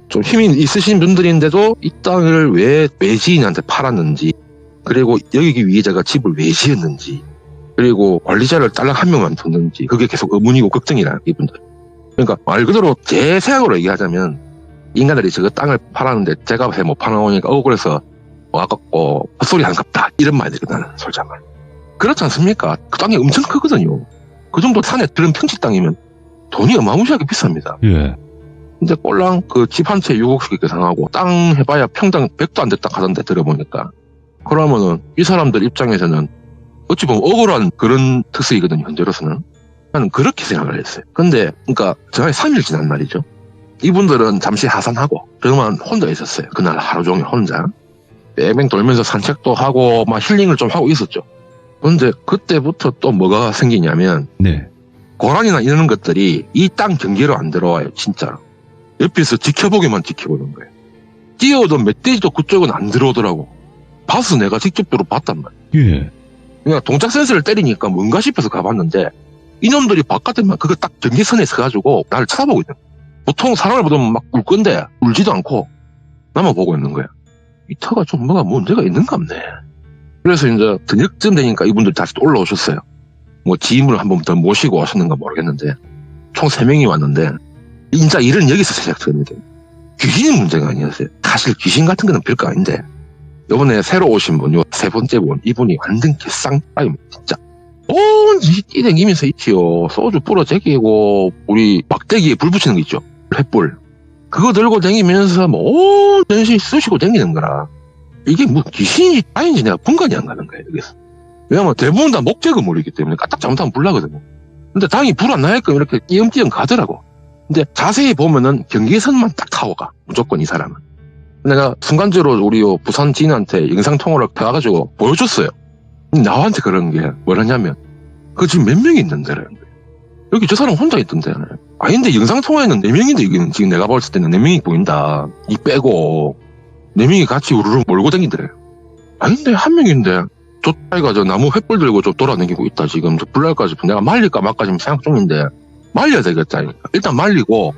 좀 힘이 있으신 분들인데도 이 땅을 왜 외지인한테 팔았는지, 그리고 여기 위에 제가 집을 왜 지었는지, 그리고 관리자를 딸랑 한 명만 뒀는지, 그게 계속 의문이고 걱정이라, 이분들. 그러니까 말 그대로 제 생각으로 얘기하자면 인간들이 저거 땅을 팔았는데 제가 왜 못 팔아오니까 억울해서 아깝고 헛소리 한갑다 이런 말이 나는 솔직한. 그렇지 않습니까? 그 땅이 엄청 크거든요. 그 정도 산에 들은 평지 땅이면 돈이 어마무시하게 비쌉니다. 예. 근데 꼴랑 그 집 한 채 6억씩 계산하고 땅 해봐야 평당 100도 안 됐다 하던데 들어보니까. 그러면은 이 사람들 입장에서는 어찌 보면 억울한 그런 특색이거든요. 현재로서는. 나는 그렇게 생각을 했어요. 근데 그러니까 정확히 3일 지난 날이죠. 이분들은 잠시 하산하고 저만 혼자 있었어요. 그날 하루 종일 혼자. 뺑뺑 돌면서 산책도 하고 막 힐링을 좀 하고 있었죠. 근데 그때부터 또 뭐가 생기냐면 네. 고라니나 이런 것들이 이 땅 경계로 안 들어와요. 진짜. 옆에서 지켜보기만 지켜보는 거예요. 뛰어도 멧돼지도 그쪽은 안 들어오더라고. 봐서 내가 직접적으로 봤단 말이에요. 예. 그냥 동작 센서를 때리니까 뭔가 싶어서 가봤는데 이놈들이 바깥에만 그거 딱 경계선에 서가지고 나를 쳐다보고 있는 거야. 보통 사람을 보면 막 울 건데 울지도 않고 나만 보고 있는 거야. 이 터가 좀 뭐가 문제가 있는가 보네. 그래서 이제 저녁쯤 되니까 이분들 다시 또 올라오셨어요. 뭐 지인분을 한 번 더 모시고 오셨는가 모르겠는데 총 3명이 왔는데 진짜 일은 여기서 시작됩니다. 귀신이 문제가 아니었어요. 사실 귀신 같은 거는 별거 아닌데 이번에 새로 오신 분, 요 세 번째 분, 이분이 완전 개쌍빠입니다. 진짜. 온 뛰댕기면서 있지요. 소주 뿌려 제끼고 우리 막대기에 불 붙이는 거 있죠. 횃불. 그거 들고 다니면서 뭐 온 전신 쑤시고 다니는 거라. 이게 뭐 귀신이 아닌지 내가 분간이 안 가는 거예요. 여기서. 왜냐면 대부분 다 목재 건물이기 때문에 까딱 잘못하면 불 나거든요. 근데 다행히 불 안 나게끔 이렇게 띄엄띄엄 가더라고. 근데 자세히 보면은 경계선만 딱 타고 가. 무조건 이 사람은. 내가 순간적으로 우리 부산 지인한테 영상통화를 해가지고 보여줬어요. 나한테 그런 게 뭐라냐면 그 지금 몇 명이 있는데라는 거예요. 여기 저 사람 혼자 있던데. 아닌데 영상통화에는 4명인데 여기는 지금 내가 봤을 때는 4명이 보인다. 이 빼고 4명이 같이 우르르 몰고 다니더래요. 아닌데 1명인데 저 아이가 저 나무 횃불 들고 좀 돌아다니고 있다. 지금 저 불날까지 내가 말릴까 말까 지금 생각 중인데 말려야 되겠다. 일단 말리고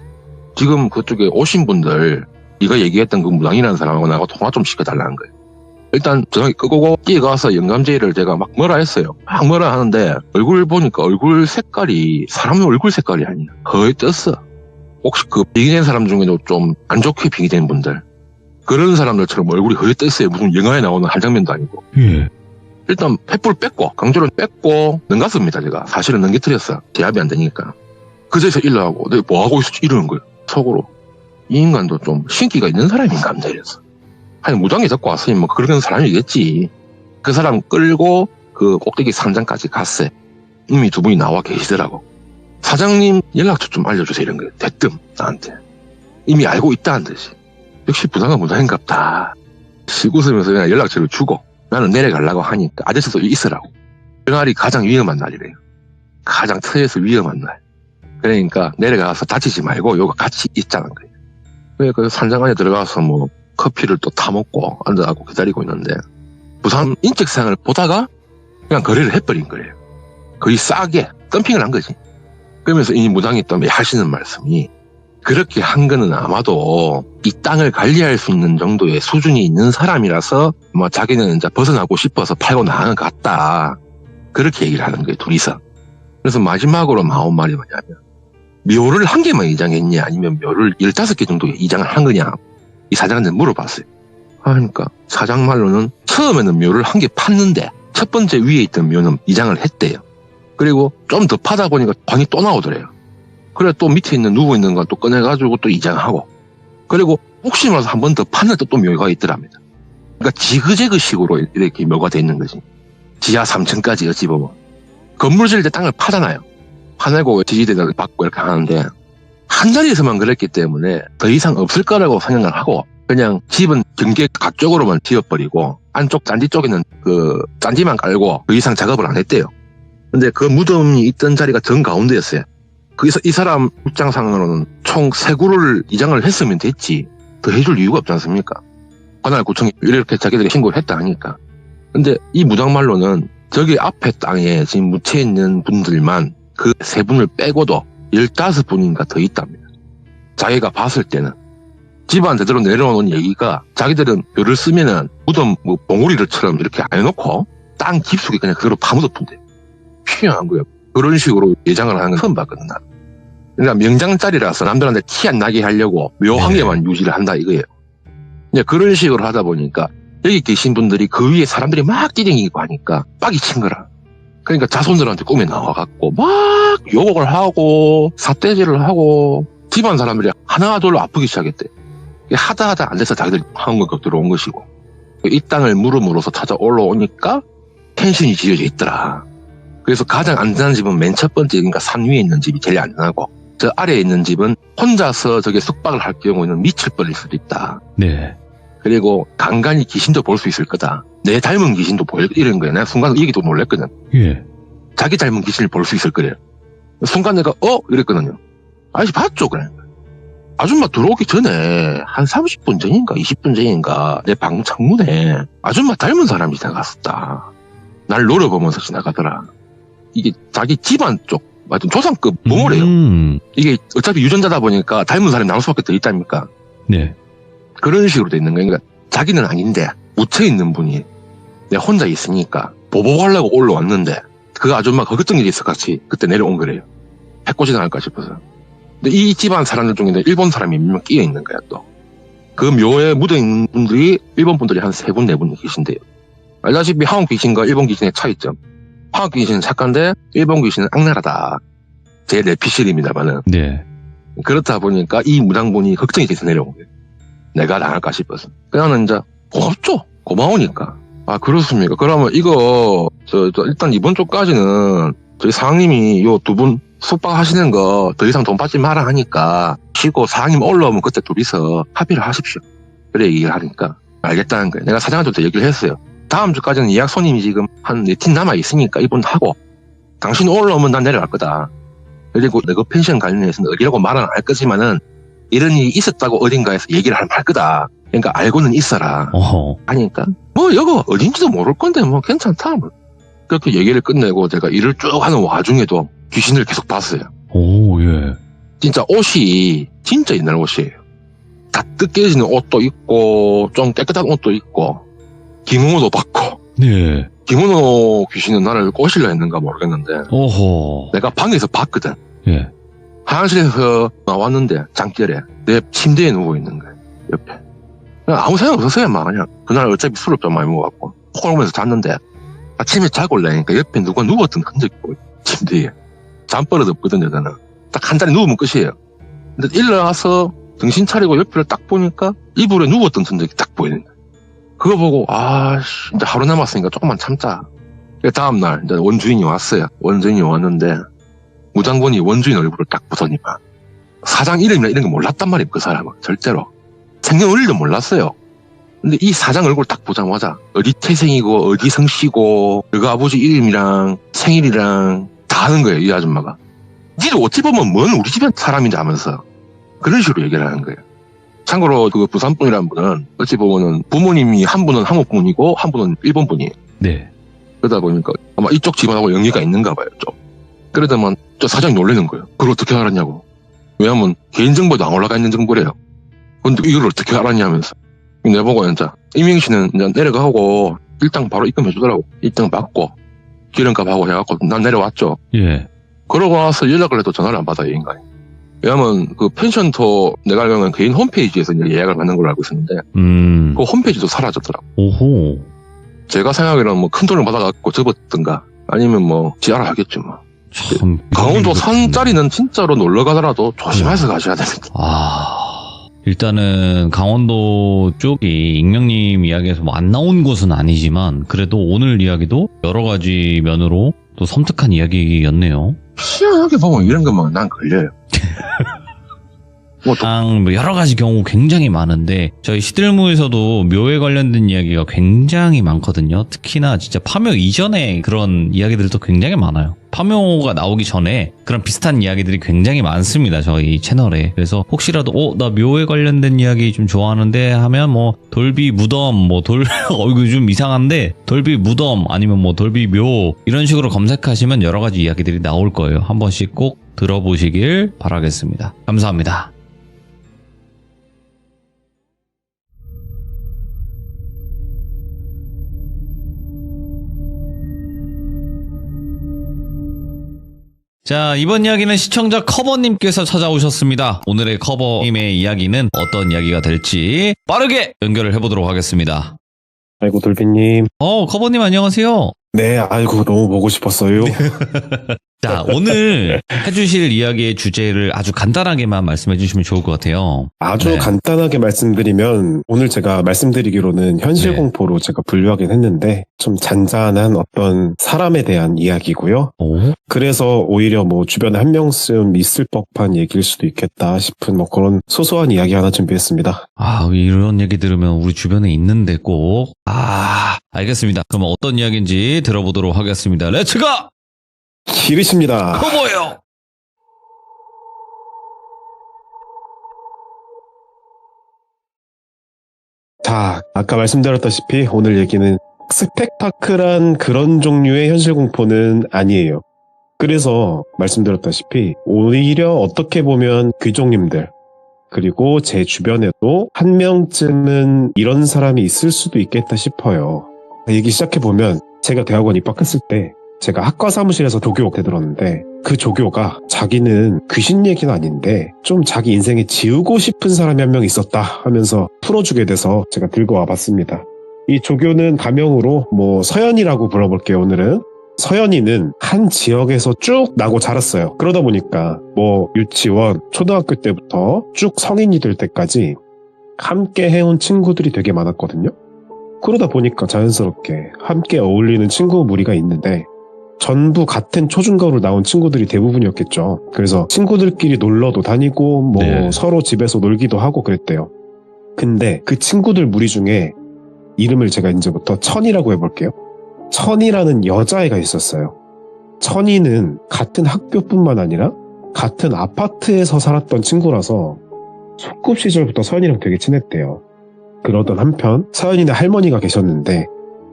지금 그쪽에 오신 분들 네가 얘기했던 그 무당이라는 사람하고 나하고 통화 좀 시켜달라는 거예요. 일단 전화기 끄고 뛰어가서 영감제의를 제가 막 뭐라 했어요. 막 뭐라 하는데 얼굴 보니까 얼굴 색깔이 사람 얼굴 색깔이 아니야. 거의 떴어. 혹시 그 비기된 사람 중에도 좀 안 좋게 비기된 분들 그런 사람들처럼 얼굴이 거의 떴어요. 무슨 영화에 나오는 한 장면도 아니고. 예. 일단 횃불 뺐고 강조를 뺐고 넘갔습니다. 제가 사실은 넘겨뜨렸어. 제압이 안 되니까. 그제서 일러하고 내가 뭐하고 있었지 이러는 거예요. 속으로. 이 인간도 좀 신기가 있는 사람인가 합니다. 이래서. 아니 무당이 데리고 왔으니 뭐 그런 사람이겠지. 그 사람 끌고 그 꼭대기 산장까지 갔어요. 이미 2분이 나와 계시더라고. 사장님 연락처 좀 알려주세요 이런 거예요. 대뜸 나한테. 이미 알고 있다는 듯이. 역시 부당은 무당인갑다. 시구으면서 그냥 연락처를 주고 나는 내려가려고 하니까 아저씨도 있으라고. 그날이 가장 위험한 날이래요. 가장 터에서 위험한 날. 그러니까 내려가서 다치지 말고 요거 같이 있자는 거예요. 그 산장 안에 들어가서 뭐 커피를 또 타먹고 앉아갖고 기다리고 있는데 부산 인적사항을 보다가 그냥 거래를 해버린 거예요. 거의 싸게 덤핑을 한 거지. 그러면서 이 무당이 또 하시는 말씀이 그렇게 한 거는 아마도 이 땅을 관리할 수 있는 정도의 수준이 있는 사람이라서 뭐 자기는 이제 벗어나고 싶어서 팔고 나간 것 같다. 그렇게 얘기를 하는 거예요, 둘이서. 그래서 마지막으로 나온 말이 뭐냐면 묘를 한 개만 이장했냐 아니면 묘를 15개 정도 이장을 한 거냐 이 사장한테 물어봤어요. 그러니까 사장 말로는 처음에는 묘를 한 개 팠는데 첫 번째 위에 있던 묘는 이장을 했대요. 그리고 좀 더 파다 보니까 관이 또 나오더래요. 그래 또 밑에 있는 누워있는 건 또 꺼내가지고 또 이장하고 그리고 혹시 몰라서 한 번 더 팠는데 또 묘가 있더랍니다. 그러니까 지그재그식으로 이렇게 묘가 돼 있는 거지. 지하 3층까지 어찌 보면. 건물 지을 때 땅을 파잖아요. 파내고 지지대를 받고 이렇게 하는데 한 자리에서만 그랬기 때문에 더 이상 없을 거라고 생각을 하고 그냥 집은 경계 각쪽으로만 지어버리고 안쪽 짠디 쪽에는 그 짠디만 깔고 더 이상 작업을 안 했대요. 근데 그 무덤이 있던 자리가 정 가운데였어요. 그래서 이 사람 입장상으로는 총 3구를 이장을 했으면 됐지 더 해줄 이유가 없지 않습니까? 관할구청이 이렇게 자기들이 신고를 했다 하니까. 근데 이 무당말로는 저기 앞에 땅에 지금 묻혀 있는 분들만 그 3분을 빼고도 15분인가 더 있답니다. 자기가 봤을 때는 집안 제대로 내려오는 얘기가 자기들은 묘를 쓰면은 무덤 뭐 봉우리를처럼 이렇게 안 해놓고 땅 깊숙이 그냥 그대로 파묻어둔대. 필요한 거예요. 그런 식으로 예장을 하는 건 처음 봤거든. 그러니까 명장짜리라서 남들한테 티 안 나게 하려고 묘 한 개만 유지를 한다 이거예요. 이제 그런 식으로 하다 보니까 여기 계신 분들이 그 위에 사람들이 막 뛰댕기고 하니까 빡이 친 거라. 그러니까 자손들한테 꿈에 나와갖고 막 욕을 하고 삿대질을 하고 집안 사람들이 하나둘로 아프기 시작했대. 하다 안 돼서 자기들이 한국 들어온 것이고 이 땅을 물음으로써 찾아 올라오니까 펜션이 지어져 있더라. 그래서 가장 안전한 집은 맨 첫 번째 그러니까 산 위에 있는 집이 제일 안전하고 저 아래에 있는 집은 혼자서 저게 숙박을 할 경우에는 미칠 뻔할 수도 있다. 네. 그리고 간간히 귀신도 볼 수 있을 거다. 내 닮은 귀신도 보일 이런 거야. 내가 순간 이 얘기도 놀랬거든. 예. 자기 닮은 귀신을 볼 수 있을 거래요. 순간 내가 이랬거든요. 아저씨 봤죠? 그래. 아줌마 들어오기 전에 한 30분 전인가 20분 전인가 내 방 창문에 아줌마 닮은 사람이 지나갔었다. 날 노려보면서 지나가더라. 이게 자기 집안 쪽 완전 조상급 보물이에요. 이게 어차피 유전자다 보니까 닮은 사람이 나올 수밖에 더 있다니까. 네. 그런 식으로 돼 있는 거예요. 그러니까 자기는 아닌데 묻혀있는 분이 내가 혼자 있으니까 보복하려고 올라왔는데 그 아줌마가 걱정 일이 있어 같이 그때 내려온 거래요. 해코지 당할까 싶어서. 근데 이 집안 사람들 중에 일본 사람이 몇 명 끼어 있는 거야 또. 그 묘에 묻어있는 분들이 일본 분들이 한 3분 4분 계신데요. 알다시피 한국 귀신과 일본 귀신의 차이점. 한국 귀신은 착한데 일본 귀신은 악랄하다. 제 내피실입니다만은. 네. 그렇다 보니까 이 무당분이 걱정이 돼서 내려온 거예요. 내가 나갈까 싶어서. 그냥 이제 고맙죠. 고마우니까. 아 그렇습니까? 그러면 이거 일단 이번 주까지는 저희 사장님이 요 2분 숙박하시는 거 더 이상 돈 받지 마라 하니까 쉬고 사장님 올라오면 그때 둘이서 합의를 하십시오. 그래 얘기를 하니까 알겠다는 거예요. 내가 사장한테도 얘기를 했어요. 다음 주까지는 예약 손님이 지금 한 4팀 남아있으니까 이분 하고 당신 올라오면 난 내려갈 거다. 그리고 내가 펜션 관련해서는 어디라고 말은 안 할 거지만은 이런 일이 있었다고 어딘가에서 얘기를 할 거다. 그러니까 알고는 있어라. 어허. 하니까 뭐 여거 어딘지도 모를 건데 뭐 괜찮다. 뭐. 그렇게 얘기를 끝내고 제가 일을 쭉 하는 와중에도 귀신을 계속 봤어요. 오, 예. 진짜 옷이 진짜 옛날 옷이에요. 다 뜯겨지는 옷도 있고 좀 깨끗한 옷도 있고 기모노도 받고. 네. 기모노 귀신은 나를 꼬시려 했는가 모르겠는데 어허. 내가 방에서 봤거든. 예. 화장실에서 나왔는데 장결에 내 침대에 누워 있는 거야. 옆에. 그냥 아무 생각 없었어요. 막 그냥 그날 어차피 술을 좀 많이 먹어갖고 코 오면서 잤는데 아침에 자고 올라니까 옆에 누가 누웠던 흔적이 보여. 침대에. 잠버릇 없거든요. 저는. 딱 한 자리 누우면 끝이에요. 근데 일어나서 정신 차리고 옆을 딱 보니까 이불에 누웠던 흔적이 딱 보이는 거야. 그거 보고 이제 하루 남았으니까 조금만 참자. 다음날 이제 원주인이 왔어요. 원주인이 왔는데 무장군이 원주인 얼굴을 딱 보더니만 사장 이름이나 이런 거 몰랐단 말이에요. 그 사람은 절대로 생년월일도 몰랐어요. 근데 이 사장 얼굴 딱 보자마자 어디 태생이고 어디 성씨고 그 아버지 이름이랑 생일이랑 다 아는 거예요. 이 아줌마가. 니도 어찌 보면 뭔 우리 집안 사람인지 하면서 그런 식으로 얘기를 하는 거예요. 참고로 그 부산분이라는 분은 어찌 보면은 부모님이 한 분은 한국 분이고 한 분은 일본 분이에요. 네. 그러다 보니까 아마 이쪽 집안하고 연계가 있는가 봐요. 좀. 그러다만 저 사장이 놀라는 거예요. 그걸 어떻게 알았냐고. 왜냐면 개인정보도 안 올라가 있는 정보래요. 근데 이걸 어떻게 알았냐면서. 내보고 이제 이명씨는 이제 내려가고 일당 바로 입금해주더라고. 일당 받고 기름값 하고 해갖고 난 내려왔죠. 예. 그러고 나서 연락을 해도 전화를 안 받아요, 이 인간이. 왜냐면 그 펜션토 내가 알고 있는 개인 홈페이지에서 이제 예약을 받는 걸로 알고 있었는데 그 홈페이지도 사라졌더라고. 오호. 제가 생각에는 뭐 큰 돈을 받아갖고 접었던가 아니면 뭐 지하라 하겠지 뭐. 참. 강원도 산짜리는 진짜로 놀러 가더라도 조심해서 가셔야 됩니다. 일단은 강원도 쪽이 익명님 이야기에서 뭐 안 나온 곳은 아니지만 그래도 오늘 이야기도 여러 가지 면으로 또 섬뜩한 이야기였네요. 희한하게 보면 이런 것만 난 걸려요. 뭐 여러 가지 경우 굉장히 많은데 저희 시들무에서도 묘에 관련된 이야기가 굉장히 많거든요. 특히나 진짜 파묘 이전에 그런 이야기들도 굉장히 많아요. 파묘가 나오기 전에 그런 비슷한 이야기들이 굉장히 많습니다. 저희 채널에. 그래서 혹시라도 나 묘에 관련된 이야기 좀 좋아하는데 하면 뭐 돌비 무덤 뭐 이거 좀 이상한데 돌비 무덤 아니면 뭐 돌비 묘 이런 식으로 검색하시면 여러 가지 이야기들이 나올 거예요. 한 번씩 꼭 들어보시길 바라겠습니다. 감사합니다. 자, 이번 이야기는 시청자 커버님께서 찾아오셨습니다. 오늘의 커버님의 이야기는 어떤 이야기가 될지 빠르게 연결을 해보도록 하겠습니다. 아이고, 돌비님. 커버님 안녕하세요. 네, 아이고, 너무 보고 싶었어요. 자, 오늘 해주실 이야기의 주제를 아주 간단하게만 말씀해 주시면 좋을 것 같아요. 아주 네. 간단하게 말씀드리면, 오늘 제가 말씀드리기로는 현실 네. 공포로 제가 분류하긴 했는데, 좀 잔잔한 어떤 사람에 대한 이야기고요. 오? 그래서 오히려 뭐 주변에 한 명쯤 있을 법한 얘기일 수도 있겠다 싶은 뭐 그런 소소한 이야기 하나 준비했습니다. 이런 얘기 들으면 우리 주변에 있는데 꼭. 알겠습니다. 그럼 어떤 이야기인지 들어보도록 하겠습니다. 렛츠고! 기르십니다. 커버요! 자, 아까 말씀드렸다시피 오늘 얘기는 스펙타클한 그런 종류의 현실 공포는 아니에요. 그래서 말씀드렸다시피 오히려 어떻게 보면 귀족님들 그리고 제 주변에도 한 명쯤은 이런 사람이 있을 수도 있겠다 싶어요. 얘기 시작해보면 제가 대학원 입학했을 때 제가 학과 사무실에서 조교 대들었는데 그 조교가 자기는 귀신 얘기는 아닌데 좀 자기 인생에 지우고 싶은 사람이 한 명 있었다 하면서 풀어주게 돼서 제가 들고 와봤습니다. 이 조교는 가명으로 뭐 서연이라고 불러볼게요. 오늘은 서연이는 한 지역에서 쭉 나고 자랐어요. 그러다 보니까 뭐 유치원, 초등학교 때부터 쭉 성인이 될 때까지 함께 해온 친구들이 되게 많았거든요. 그러다 보니까 자연스럽게 함께 어울리는 친구 무리가 있는데 전부 같은 초중고로 나온 친구들이 대부분이었겠죠. 그래서 친구들끼리 놀러도 다니고 뭐 네. 서로 집에서 놀기도 하고 그랬대요. 근데 그 친구들 무리 중에 이름을 제가 이제부터 천이라고 해볼게요. 천이라는 여자애가 있었어요. 천이는 같은 학교뿐만 아니라 같은 아파트에서 살았던 친구라서 소꿉시절부터 서연이랑 되게 친했대요. 그러던 한편 서연이네 할머니가 계셨는데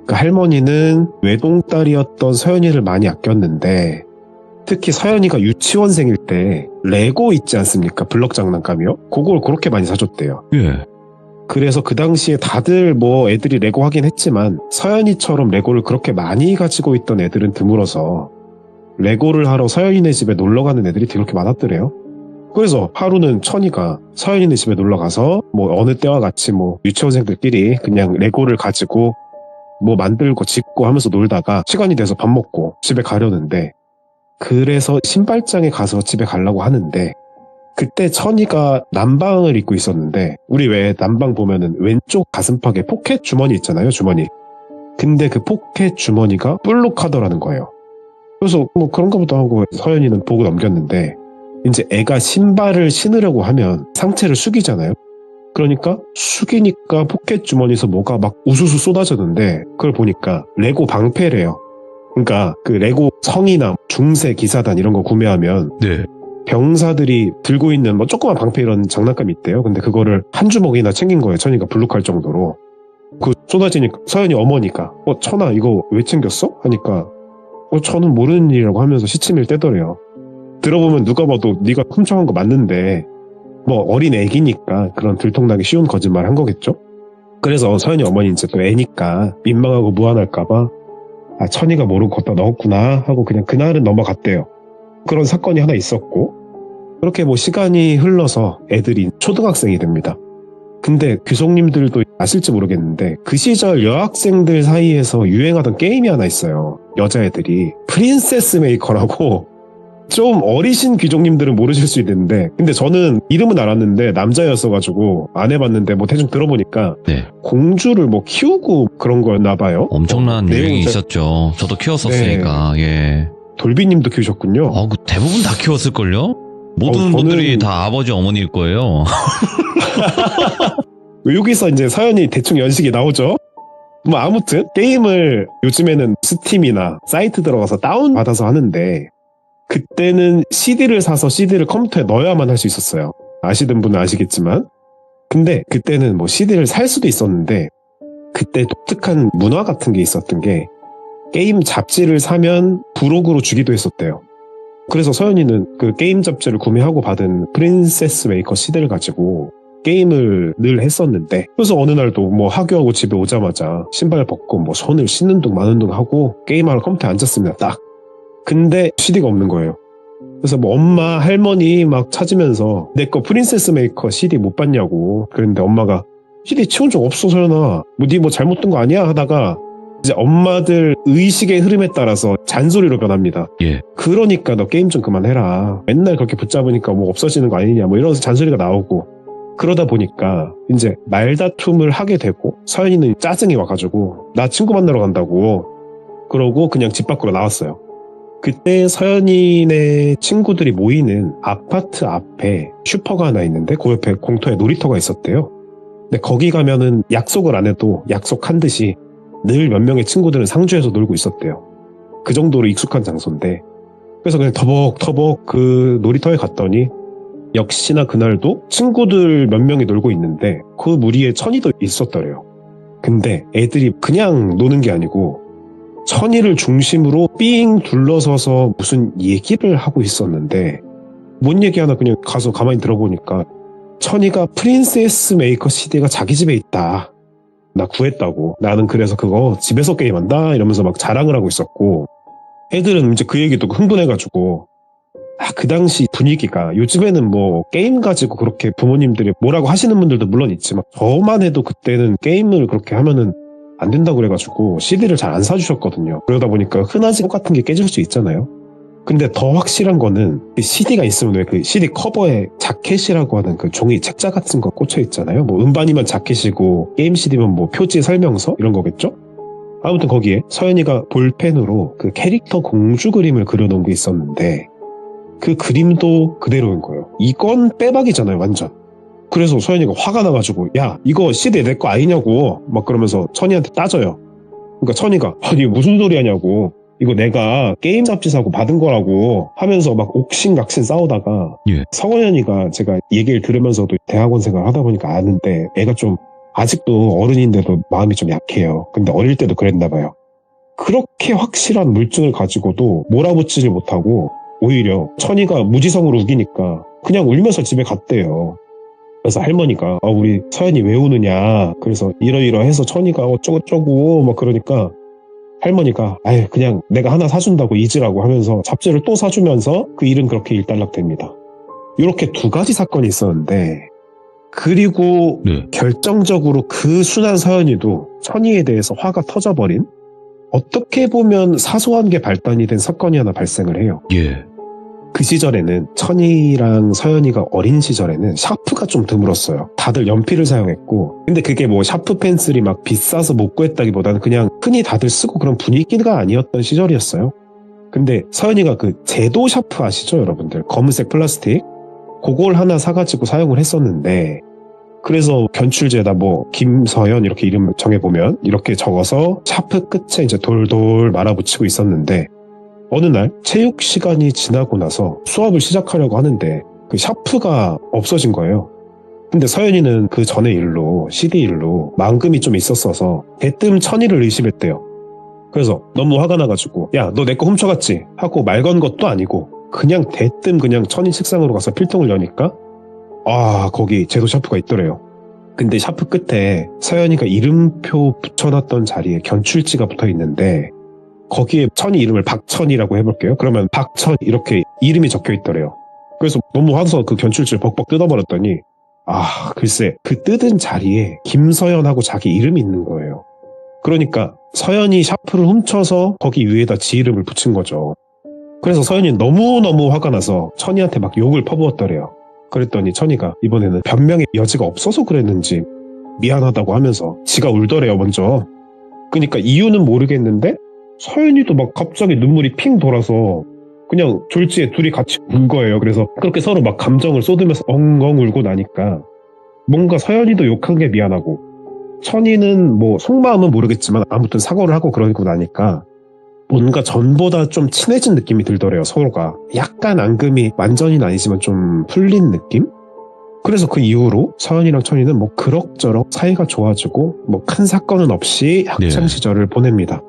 그 할머니는 외동딸이었던 서연이를 많이 아꼈는데 특히 서연이가 유치원생일 때 레고 있지 않습니까? 블럭 장난감이요? 그걸 그렇게 많이 사줬대요. 예. 그래서 그 당시에 다들 뭐 애들이 레고 하긴 했지만 서연이처럼 레고를 그렇게 많이 가지고 있던 애들은 드물어서 레고를 하러 서연이네 집에 놀러가는 애들이 그렇게 많았더래요. 그래서 하루는 천이가 서연이네 집에 놀러가서 뭐 어느 때와 같이 뭐 유치원생들끼리 그냥 레고를 가지고 뭐 만들고 짓고 하면서 놀다가 시간이 돼서 밥 먹고 집에 가려는데 그래서 신발장에 가서 집에 가려고 하는데 그때 천이가 남방을 입고 있었는데 우리 왜 남방 보면은 왼쪽 가슴팍에 포켓 주머니 있잖아요, 주머니. 근데 그 포켓 주머니가 볼록하더라는 거예요. 그래서 뭐 그런가 보다 하고 서연이는 보고 넘겼는데 이제 애가 신발을 신으려고 하면 상체를 숙이잖아요. 그러니까 숙이니까 포켓 주머니에서 뭐가 막 우수수 쏟아졌는데 그걸 보니까 레고 방패래요. 그러니까 그 레고 성이나 중세 기사단 이런 거 구매하면 네. 병사들이 들고 있는 뭐 조그만 방패 이런 장난감이 있대요. 근데 그거를 한 주먹이나 챙긴 거예요. 천이가 불룩할 정도로. 그 쏟아지니까 서연이 어머니가 천아 이거 왜 챙겼어? 하니까 저는 모르는 일이라고 하면서 시치미를 떼더래요. 들어보면 누가 봐도 네가 훔쳐간 거 맞는데 뭐 어린 애기니까 그런 들통나기 쉬운 거짓말 한 거겠죠? 그래서 서연이 어머니 이제 또 애니까 민망하고 무안할까봐 아 천이가 모르고 걷다 넣었구나 하고 그냥 그날은 넘어갔대요. 그런 사건이 하나 있었고 그렇게 뭐 시간이 흘러서 애들이 초등학생이 됩니다. 근데 교수님들도 아실지 모르겠는데 그 시절 여학생들 사이에서 유행하던 게임이 하나 있어요. 여자애들이 프린세스 메이커라고 좀 어리신 귀족님들은 모르실 수 있는데 근데 저는 이름은 알았는데 남자였어가지고 안 해봤는데 뭐 대충 들어보니까 네. 공주를 뭐 키우고 그런 거였나 봐요. 엄청난 내용은 유행이 잘- 있었죠. 저도 키웠었으니까. 예. 돌비님도 키우셨군요. 그 대부분 다 키웠을걸요? 모든 저는- 분들이 다 아버지 어머니일 거예요. 여기서 이제 사연이 대충 연식이 나오죠. 뭐 아무튼 게임을 요즘에는 스팀이나 사이트 들어가서 다운받아서 하는데 그때는 CD를 사서 CD를 컴퓨터에 넣어야만 할 수 있었어요. 아시는 분은 아시겠지만 근데 그때는 뭐 CD를 살 수도 있었는데 그때 독특한 문화 같은 게 있었던 게 게임 잡지를 사면 부록으로 주기도 했었대요. 그래서 서연이는 그 게임 잡지를 구매하고 받은 프린세스 메이커 CD를 가지고 게임을 늘 했었는데 그래서 어느 날도 뭐 하교하고 집에 오자마자 신발 벗고 뭐 손을 씻는 둥 마는 둥 하고 게임하러 컴퓨터에 앉았습니다. 딱. 근데 CD가 없는 거예요. 그래서 뭐 엄마 할머니 막 찾으면서 내 거 프린세스 메이커 CD 못 봤냐고 그랬는데 엄마가 CD 치운 적 없어 서연아 뭐 니 뭐 잘못 든 거 아니야 하다가 이제 엄마들 의식의 흐름에 따라서 잔소리로 변합니다. 예. 그러니까 너 게임 좀 그만해라. 맨날 그렇게 붙잡으니까 뭐 없어지는 거 아니냐 뭐 이러면서 잔소리가 나오고 그러다 보니까 이제 말다툼을 하게 되고 서연이는 짜증이 와가지고 나 친구 만나러 간다고 그러고 그냥 집 밖으로 나왔어요. 그때 서연이네 친구들이 모이는 아파트 앞에 슈퍼가 하나 있는데 그 옆에 공터에 놀이터가 있었대요. 근데 거기 가면은 약속을 안 해도 약속한 듯이 늘 몇 명의 친구들은 상주에서 놀고 있었대요. 그 정도로 익숙한 장소인데 그래서 그냥 터벅터벅 그 놀이터에 갔더니 역시나 그날도 친구들 몇 명이 놀고 있는데 그 무리에 천이도 있었더래요. 근데 애들이 그냥 노는 게 아니고 천이를 중심으로 삥 둘러서서 무슨 얘기를 하고 있었는데 뭔 얘기하나 그냥 가서 가만히 들어보니까 천이가 프린세스 메이커 CD가 자기 집에 있다. 나 구했다고. 나는 그래서 그거 집에서 게임한다 이러면서 막 자랑을 하고 있었고 애들은 이제 그 얘기 듣고 흥분해가지고 그 당시 분위기가 요즘에는 뭐 게임 가지고 그렇게 부모님들이 뭐라고 하시는 분들도 물론 있지만 저만 해도 그때는 게임을 그렇게 하면은 안 된다고 그래가지고 CD를 잘 안 사주셨거든요. 그러다 보니까 흔하지 똑같은 게 깨질 수 있잖아요. 근데 더 확실한 거는 CD가 있으면 왜 그 CD 커버에 자켓이라고 하는 그 종이 책자 같은 거 꽂혀 있잖아요. 뭐 음반이면 자켓이고 게임 CD면 뭐 표지 설명서 이런 거겠죠? 아무튼 거기에 서연이가 볼펜으로 그 캐릭터 공주 그림을 그려놓은 게 있었는데 그 그림도 그대로인 거예요. 이건 빼박이잖아요, 완전. 그래서 서연이가 화가 나가지고 야 이거 CD 내 거 아니냐고 막 그러면서 천이한테 따져요. 그러니까 천이가 아니 무슨 소리 하냐고 이거 내가 게임 잡지 사고 받은 거라고 하면서 막 옥신각신 싸우다가 예. 성원현이가 제가 얘기를 들으면서도 대학원 생활을 하다 보니까 아는데 애가 좀 아직도 어른인데도 마음이 좀 약해요. 근데 어릴 때도 그랬나 봐요. 그렇게 확실한 물증을 가지고도 몰아붙이지 못하고 오히려 천이가 무지성으로 우기니까 그냥 울면서 집에 갔대요. 그래서 할머니가 우리 서연이 왜 우느냐 그래서 이러이러해서 천이가 어쩌고저쩌고 막 그러니까 할머니가 아유 그냥 내가 하나 사준다고 잊으라고 하면서 잡지를 또 사주면서 그 일은 그렇게 일단락됩니다. 이렇게 두 가지 사건이 있었는데 그리고 네. 결정적으로 그 순한 서연이도 천이에 대해서 화가 터져버린 어떻게 보면 사소한 게 발단이 된 사건이 하나 발생을 해요. 예. 그 시절에는 천이랑 서연이가 어린 시절에는 샤프가 좀 드물었어요. 다들 연필을 사용했고 근데 그게 뭐 샤프 펜슬이 막 비싸서 못 구했다기보다는 그냥 흔히 다들 쓰고 그런 분위기가 아니었던 시절이었어요. 근데 서연이가 그 제도 샤프 아시죠 여러분들? 검은색 플라스틱 그걸 하나 사가지고 사용을 했었는데 그래서 견출제에다 뭐 김서연 이렇게 이름 정해보면 이렇게 적어서 샤프 끝에 이제 돌돌 말아붙이고 있었는데 어느 날 체육 시간이 지나고 나서 수업을 시작하려고 하는데 그 샤프가 없어진 거예요. 근데 서연이는 그 전에 일로 CD 일로 망금이 좀 있었어서 대뜸 천이를 의심했대요. 그래서 너무 화가 나가지고 야 너 내 거 훔쳐갔지? 하고 말 건 것도 아니고 그냥 대뜸 그냥 천이 책상으로 가서 필통을 여니까 거기 제도 샤프가 있더래요. 근데 샤프 끝에 서연이가 이름표 붙여놨던 자리에 견출지가 붙어 있는데 거기에 천이 이름을 박천이라고 해볼게요. 그러면 박천 이렇게 이름이 적혀 있더래요. 그래서 너무 화나서 그 견출지를 벅벅 뜯어버렸더니 글쎄 그 뜯은 자리에 김서연하고 자기 이름이 있는 거예요. 그러니까 서연이 샤프를 훔쳐서 거기 위에다 지 이름을 붙인 거죠. 그래서 서연이 너무너무 화가 나서 천이한테 막 욕을 퍼부었더래요. 그랬더니 천이가 이번에는 변명의 여지가 없어서 그랬는지 미안하다고 하면서 지가 울더래요 먼저. 그러니까 이유는 모르겠는데 서연이도 막 갑자기 눈물이 핑 돌아서 그냥 졸지에 둘이 같이 운 거예요. 그래서 그렇게 서로 막 감정을 쏟으면서 엉엉 울고 나니까 뭔가 서연이도 욕한 게 미안하고 천이는 뭐 속마음은 모르겠지만 아무튼 사과를 하고 그러고 나니까 뭔가 전보다 좀 친해진 느낌이 들더래요. 서로가 약간 앙금이 완전히는 아니지만 좀 풀린 느낌? 그래서 그 이후로 서연이랑 천이는 뭐 그럭저럭 사이가 좋아지고 뭐 큰 사건은 없이 학창시절을 보냅니다.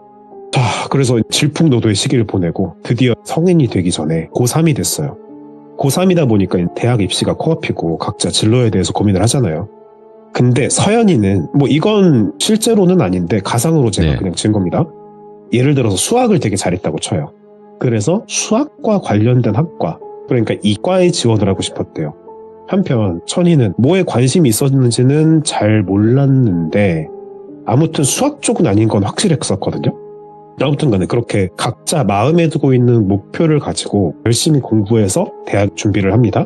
자, 그래서 질풍노도의 시기를 보내고 드디어 성인이 되기 전에 고3이 됐어요. 고3이다 보니까 대학 입시가 코앞이고 각자 진로에 대해서 고민을 하잖아요. 근데 서연이는 뭐 이건 실제로는 아닌데 가상으로 제가 그냥 지은 겁니다. 예를 들어서 수학을 되게 잘했다고 쳐요. 그래서 수학과 관련된 학과, 그러니까 이과에 지원을 하고 싶었대요. 한편 천이는 뭐에 관심이 있었는지는 잘 몰랐는데 아무튼 수학 쪽은 아닌 건 확실했었거든요. 아무튼 간에 그렇게 각자 마음에 두고 있는 목표를 가지고 열심히 공부해서 대학 준비를 합니다.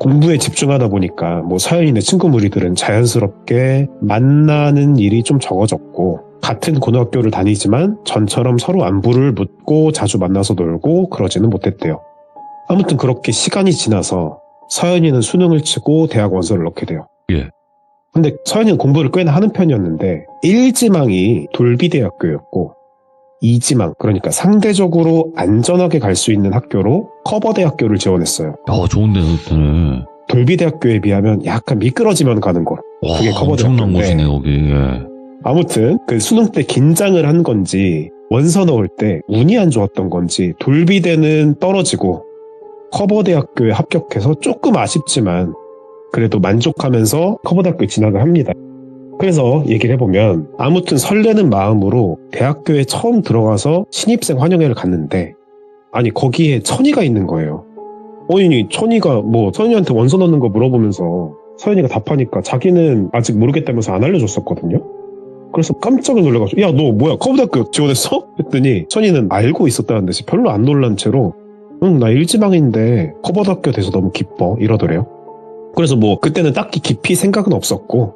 공부에 집중하다 보니까 뭐 서연이네 친구 무리들은 자연스럽게 만나는 일이 좀 적어졌고 같은 고등학교를 다니지만 전처럼 서로 안부를 묻고 자주 만나서 놀고 그러지는 못했대요. 아무튼 그렇게 시간이 지나서 서연이는 수능을 치고 대학 원서를 넣게 돼요. 예. 근데 서연이는 공부를 꽤나 하는 편이었는데 1지망이 돌비대학교였고 2지망, 그러니까 상대적으로 안전하게 갈 수 있는 학교로 커버대학교를 지원했어요. 좋은 데였네. 돌비대학교에 비하면 약간 미끄러지면 가는 곳. 그게 엄청난 커버대학교인데 곳이네 거기. 예. 아무튼 그 수능 때 긴장을 한 건지 원서 넣을 때 운이 안 좋았던 건지 돌비대는 떨어지고 커버대학교에 합격해서 조금 아쉽지만 그래도 만족하면서 커버대학교에 진학을 합니다. 그래서 얘기를 해보면 아무튼 설레는 마음으로 대학교에 처음 들어가서 신입생 환영회를 갔는데 아니 거기에 천이가 있는 거예요. 아니 천이가 뭐 서연이한테 원서 넣는 거 물어보면서 서연이가 답하니까 자기는 아직 모르겠다면서 안 알려줬었거든요. 그래서 깜짝 놀라가지고 야 너 뭐야 커버대학교 지원했어? 했더니 천이는 알고 있었다는 듯이 별로 안 놀란 채로 응 나 1지망인데 커버대학교 돼서 너무 기뻐 이러더래요. 그래서 뭐 그때는 딱히 깊이 생각은 없었고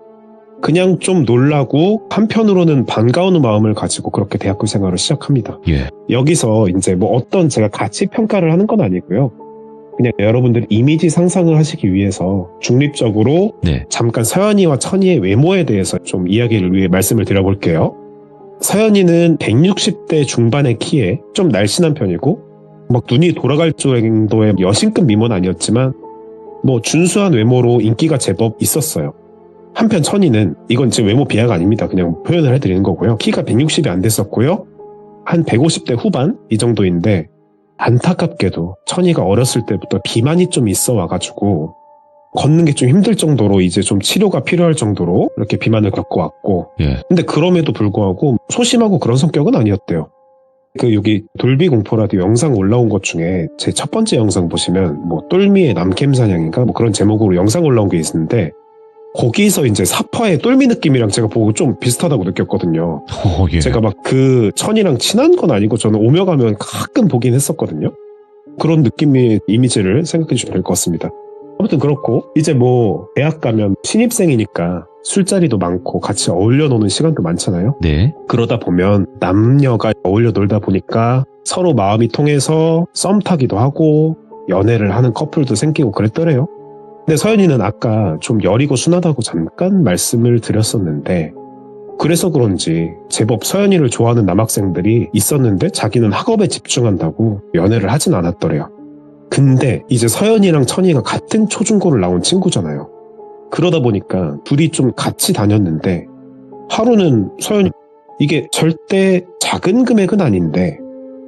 그냥 좀 놀라고 한편으로는 반가운 마음을 가지고 그렇게 대학교 생활을 시작합니다. 예. 여기서 이제 뭐 어떤 제가 가치 평가를 하는 건 아니고요. 그냥 여러분들 이미지 상상을 하시기 위해서 중립적으로 잠깐 서연이와 천이의 외모에 대해서 좀 이야기를 위해 말씀을 드려볼게요. 서연이는 160대 중반의 키에 좀 날씬한 편이고 막 눈이 돌아갈 정도의 여신급 미모는 아니었지만 뭐 준수한 외모로 인기가 제법 있었어요. 한편 천이는 이건 지금 외모 비하가 아닙니다. 그냥 표현을 해드리는 거고요. 키가 160이 안 됐었고요. 한 150대 후반 이 정도인데 안타깝게도 천이가 어렸을 때부터 비만이 좀 있어 와가지고 걷는 게 좀 힘들 정도로 이제 좀 치료가 필요할 정도로 이렇게 비만을 겪어왔고 근데 그럼에도 불구하고 소심하고 그런 성격은 아니었대요. 그 여기 돌비 공포라디오 영상 올라온 것 중에 제 첫 번째 영상 보시면 뭐 똘미의 남캠 사냥인가 뭐 그런 제목으로 영상 올라온 게 있는데 거기서 이제 사파의 똘미 느낌이랑 제가 보고 좀 비슷하다고 느꼈거든요. 제가 막 그 천이랑 친한 건 아니고 저는 오며 가면 가끔 보긴 했었거든요. 그런 느낌의 이미지를 생각해 주시면 될 것 같습니다. 아무튼 그렇고 이제 뭐 대학 가면 신입생이니까 술자리도 많고 같이 어울려 노는 시간도 많잖아요. 그러다 보면 남녀가 어울려 놀다 보니까 서로 마음이 통해서 썸 타기도 하고 연애를 하는 커플도 생기고 그랬더래요. 근데 서연이는 아까 좀 여리고 순하다고 잠깐 말씀을 드렸었는데 그래서 그런지 제법 서연이를 좋아하는 남학생들이 있었는데 자기는 학업에 집중한다고 연애를 하진 않았더래요. 근데 이제 서연이랑 천이가 같은 초중고를 나온 친구잖아요. 그러다 보니까 둘이 좀 같이 다녔는데 하루는 서연이 이게 절대 작은 금액은 아닌데